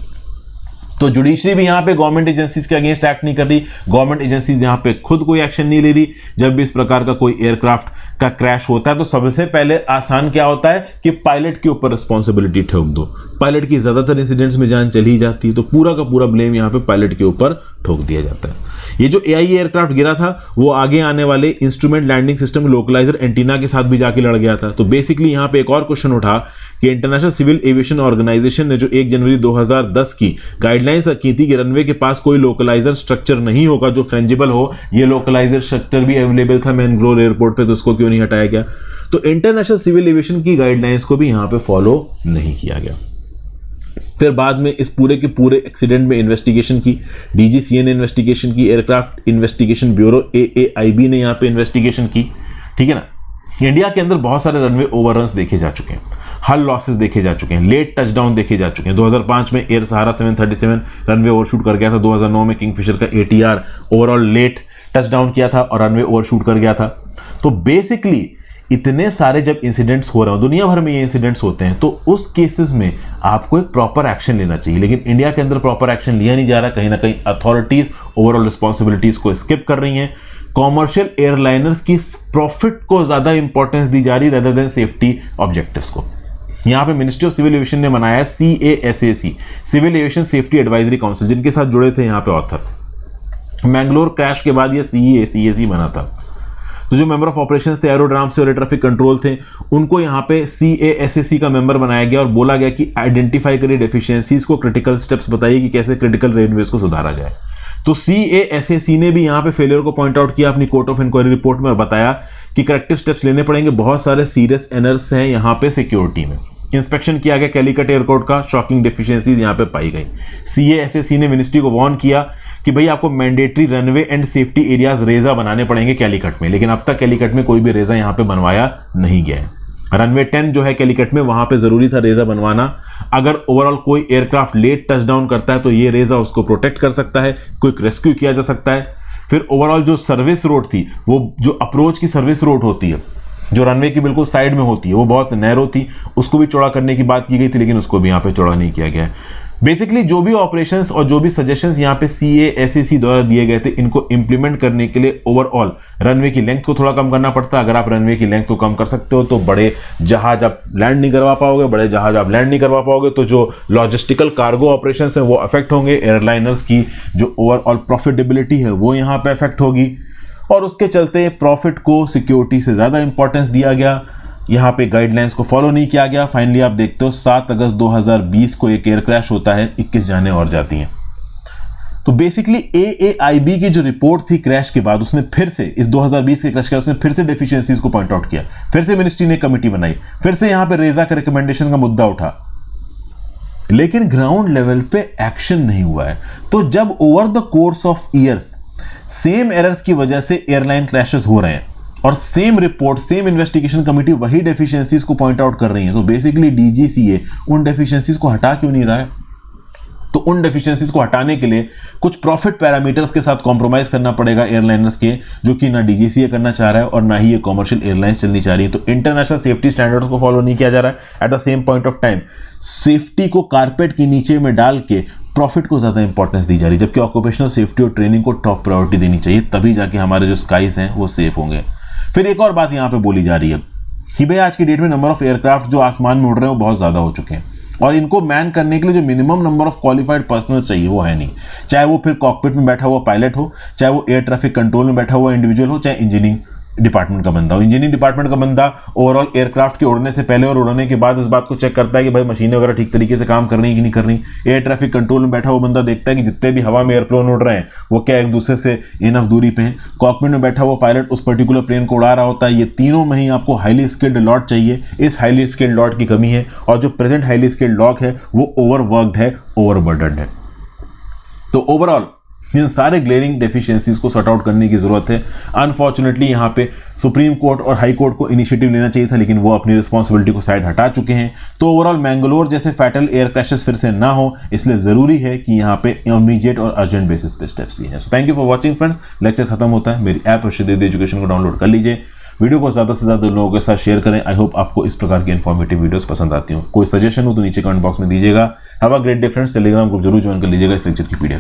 तो जुडिशरी भी यहां पे गवर्नमेंट एजेंसीज के अगेंस्ट एक्ट नहीं कर रही, गवर्नमेंट एजेंसीज यहां पे खुद कोई एक्शन नहीं ले रही। जब भी इस प्रकार का कोई एयरक्राफ्ट का क्रैश होता है तो सबसे पहले आसान क्या होता है कि पायलट के ऊपर रिस्पॉन्सिबिलिटी ठोक दो। पायलट की ज्यादातर इंसिडेंट्स में जान चली जाती है, तो पूरा का पूरा ब्लेम यहां पे पायलट के ऊपर ठोक दिया जाता है। ये जो AIE एयरक्राफ्ट गिरा था वो आगे आने वाले इंस्ट्रूमेंट लैंडिंग सिस्टम लोकलाइजर एंटीना के साथ भी जाके लड़ गया था। तो बेसिकली यहां पे एक और क्वेश्चन उठा कि इंटरनेशनल सिविल एविएशन ऑर्गेनाइजेशन ने जो 1 जनवरी 2010 की गाइडलाइंस रखी थी कि रनवे के पास कोई लोकलाइजर स्ट्रक्चर नहीं होगा जो फ्रेंजिबल हो, ये लोकलाइजर स्ट्रक्चर भी अवेलेबल था मैंगलोर एयरपोर्ट पे, तो उसको क्यों नहीं हटाया गया। तो इंटरनेशनल सिविल एविएशन की गाइडलाइंस को भी यहां पे फॉलो नहीं किया गया। फिर बाद में इस पूरे के पूरे एक्सीडेंट में इन्वेस्टिगेशन की डीजीसीए ने इन्वेस्टिगेशन की, एयरक्राफ्ट इन्वेस्टिगेशन ब्यूरो AAIB ने यहाँ पे इन्वेस्टिगेशन की, ठीक है ना। इंडिया के अंदर बहुत सारे रनवे ओवररन्स देखे जा चुके हैं, हल लॉसेस देखे जा चुके हैं, लेट टचडाउन देखे जा चुके हैं। 2005 में एयर सहारा 737 रनवे ओवरशूट कर गया था। 2009 में किंगफिशर का ATR ओवरऑल लेट टचडाउन किया था और रनवे ओवरशूट कर गया था। तो बेसिकली इतने सारे जब इंसिडेंट्स हो रहे हो, दुनिया भर में ये इंसिडेंट्स होते हैं, तो उस केसेस में आपको एक प्रॉपर एक्शन लेना चाहिए, लेकिन इंडिया के अंदर प्रॉपर एक्शन लिया नहीं जा रहा। कहीं ना कहीं अथॉरिटीज ओवरऑल रिस्पॉन्सिबिलिटीज को स्किप कर रही हैं। कॉमर्शियल एयरलाइनर्स की प्रॉफिट को ज्यादा इंपॉर्टेंस दी जा रही रेदर देन सेफ्टी ऑब्जेक्टिव्स को। यहां पे मिनिस्ट्री ऑफ सिविल एविएशन ने बनाया CASAC, civil aviation safety advisory council, जिनके साथ जुड़े थे यहाँ पे ऑथर। मैंगलोर क्रैश के बाद ये CAC बना था। तो जो मेंबर ऑफ ऑपरेशंस थे, एरोड्राम से और एयर ट्रैफिक कंट्रोल थे, उनको यहाँ पे CASAC का मेंबर बनाया गया और बोला गया कि आइडेंटिफाई करिए डेफिशिएंसीज को, क्रिटिकल स्टेप्स बताइए कि कैसे क्रिटिकल रेलवेज को सुधारा जाए। तो CASAC ने भी यहाँ पे फेलियर को पॉइंट आउट किया अपनी कोर्ट ऑफ इंक्वायरी रिपोर्ट में और बताया कि करेक्टिव स्टेप्स लेने पड़ेंगे। बहुत सारे सीरियस एरर्स हैं यहाँ पे सिक्योरिटी में। इंस्पेक्शन किया गया कैलिकट एयरपोर्ट का, शॉकिंग डेफिशिएंसीज यहाँ पे पाई गई। CASAC ने मिनिस्ट्री को वार्न किया कि भाई आपको mandatory runway and safety areas रेजा बनाने पड़ेंगे कैलिकट में, लेकिन अब तक कैलिकट में कोई भी रेजा यहाँ पे बनवाया नहीं गया है। रनवे 10 जो है कैलिकट में, वहां पे जरूरी था रेजा बनवाना। अगर ओवरऑल कोई एयरक्राफ्ट लेट टचडाउन करता है तो ये रेजा उसको प्रोटेक्ट कर सकता है, क्विक रेस्क्यू किया जा सकता है। फिर ओवरऑल जो सर्विस रोड थी, वो जो अप्रोच की सर्विस रोड होती है, जो रनवे की बिल्कुल साइड में होती है, वो बहुत नैरो थी, उसको भी चौड़ा करने की बात की गई थी, लेकिन उसको भी यहाँ पे चौड़ा नहीं किया गया है। बेसिकली जो भी ऑपरेशंस और जो भी सजेशंस यहाँ पे CASAC द्वारा दिए गए थे, इनको इंप्लीमेंट करने के लिए ओवरऑल रनवे की लेंथ को थोड़ा कम करना पड़ता है। अगर आप रनवे की लेंथ को कम कर सकते हो तो बड़े जहाज आप लैंड नहीं करवा पाओगे, बड़े जहाज आप लैंड नहीं करवा पाओगे, तो जो लॉजिस्टिकल कार्गो ऑपरेशंस है वो अफेक्ट होंगे। एयरलाइनर्स की जो ओवरऑल प्रॉफिटेबिलिटी है वो यहाँ पे अफेक्ट होगी, और उसके चलते प्रॉफिट को सिक्योरिटी से ज़्यादा इंपॉर्टेंस दिया गया। यहाँ पे गाइडलाइंस को फॉलो नहीं किया गया। फाइनली आप देखते हो 7 अगस्त 2020 को एक एयर क्रैश होता है, 21 जानें और जाती हैं। तो बेसिकली AAIB की जो रिपोर्ट थी क्रैश के बाद, उसने फिर से इस 2020 के क्रैश के बाद उसने फिर से डेफिशिएंसीज को पॉइंट आउट किया। फिर से मिनिस्ट्री ने कमेटी बनाई, फिर से यहाँ पे रेजा के रिकमेंडेशन का मुद्दा उठा, लेकिन ग्राउंड लेवल पे एक्शन नहीं हुआ है। तो जब over the course of years same errors की वजह से एयरलाइन क्रैशेस हो रहे हैं और same report, same investigation committee वही डेफिशिएंसीज को पॉइंट आउट कर रही है, तो बेसिकली DGCA उन डेफिशिएंसीज को हटा क्यों नहीं रहा है? तो उन डेफिशिएंसीज को हटाने के लिए कुछ प्रॉफिट पैरामीटर्स के साथ कॉम्प्रोमाइज करना पड़ेगा एयरलाइनर्स के, जो कि ना DGCA करना चाह रहा है और ना ही ये कॉमर्शियल एयरलाइंस चलनी चाह रही है। तो इंटरनेशनल सेफ्टी स्टैंडर्ड्स को फॉलो नहीं किया जा रहा है। At the same point of time safety को कारपेट के नीचे में डाल के प्रॉफिट को ज़्यादा इंपॉर्टेंस दी जा रही है, जबकि ऑक्यूपेशनल सेफ्टी और ट्रेनिंग को टॉप प्रायोरिटी देनी चाहिए, तभी जाके हमारे जो स्काइज हैं वो सेफ होंगे। फिर एक और बात यहाँ पे बोली जा रही है कि भाई आज की डेट में नंबर ऑफ एयरक्राफ्ट जो आसमान में उड़ रहे हैं वो बहुत ज़्यादा हो चुके हैं, और इनको मैन करने के लिए जो minimum number of qualified personal चाहिए वो है नहीं। चाहे वो फिर कॉकपिट में बैठा हुआ पायलट हो, चाहे वो एयर ट्रैफिक कंट्रोल में बैठा हुआ इंडिविजुअल हो, चाहे इंजीनियरिंग डिपार्टमेंट का बंदा हो। इंजीनियरिंग डिपार्टमेंट का बंदा ओवरऑल एयरक्राफ्ट के उड़ने से पहले और उड़ने के बाद इस बात को चेक करता है कि भाई मशीनें वगैरह ठीक तरीके से काम कर रही हैं कि नहीं कर रही। एयर ट्रैफिक कंट्रोल में बैठा हुआ बंदा देखता है कि जितने भी हवा में एयरप्लेन उड़ रहे हैं वो क्या एक दूसरे से इनफ दूरी पे हैं। कॉकपिट में बैठा हुआ पायलट उस पर्टिकुलर प्लेन को उड़ा रहा होता है। ये तीनों में ही आपको हाईली स्किल्ड लॉट चाहिए। इस हाईली स्किल्ड लॉट की कमी है, और जो प्रेजेंट हाईली स्किल्ड लॉट है वो ओवरवर्कड है, ओवरबर्डन्ड है। तो ओवरऑल इन सारे ग्लेरिंग डेफिशिएंसीज को सॉर्ट आउट करने की जरूरत है। अनफॉर्चुनेटली यहाँ पे सुप्रीम कोर्ट और हाई कोर्ट को इनिशिएटिव लेना चाहिए था, लेकिन वो अपनी रिस्पॉन्सिबिलिटी को साइड हटा चुके हैं। तो ओवरऑल मैंगलोर जैसे फैटल एयर क्रैशेस फिर से ना हो, इसलिए जरूरी है कि यहाँ पे इमीडिएट और अर्जेंट बेसिस पे स्टेप्स लिए जाए। So thank you for watching friends. Lecture खत्म होता है। मेरी ऐप अर्शद एजुकेशन को डाउनलोड कर लीजिए। वीडियो को ज़्यादा से ज़्यादा लोगों के साथ शेयर करें। आई होप आपको इस प्रकार की इन्फॉर्मेटिव वीडियोस पसंद आती हूँ। कोई सजेशन हो तो नीचे कमेंट बॉक्स में दीजिएगा। Have a great day friends. Telegram group जरूर ज्वाइन कर लीजिएगा इस लेक्चर की PDF के लिए।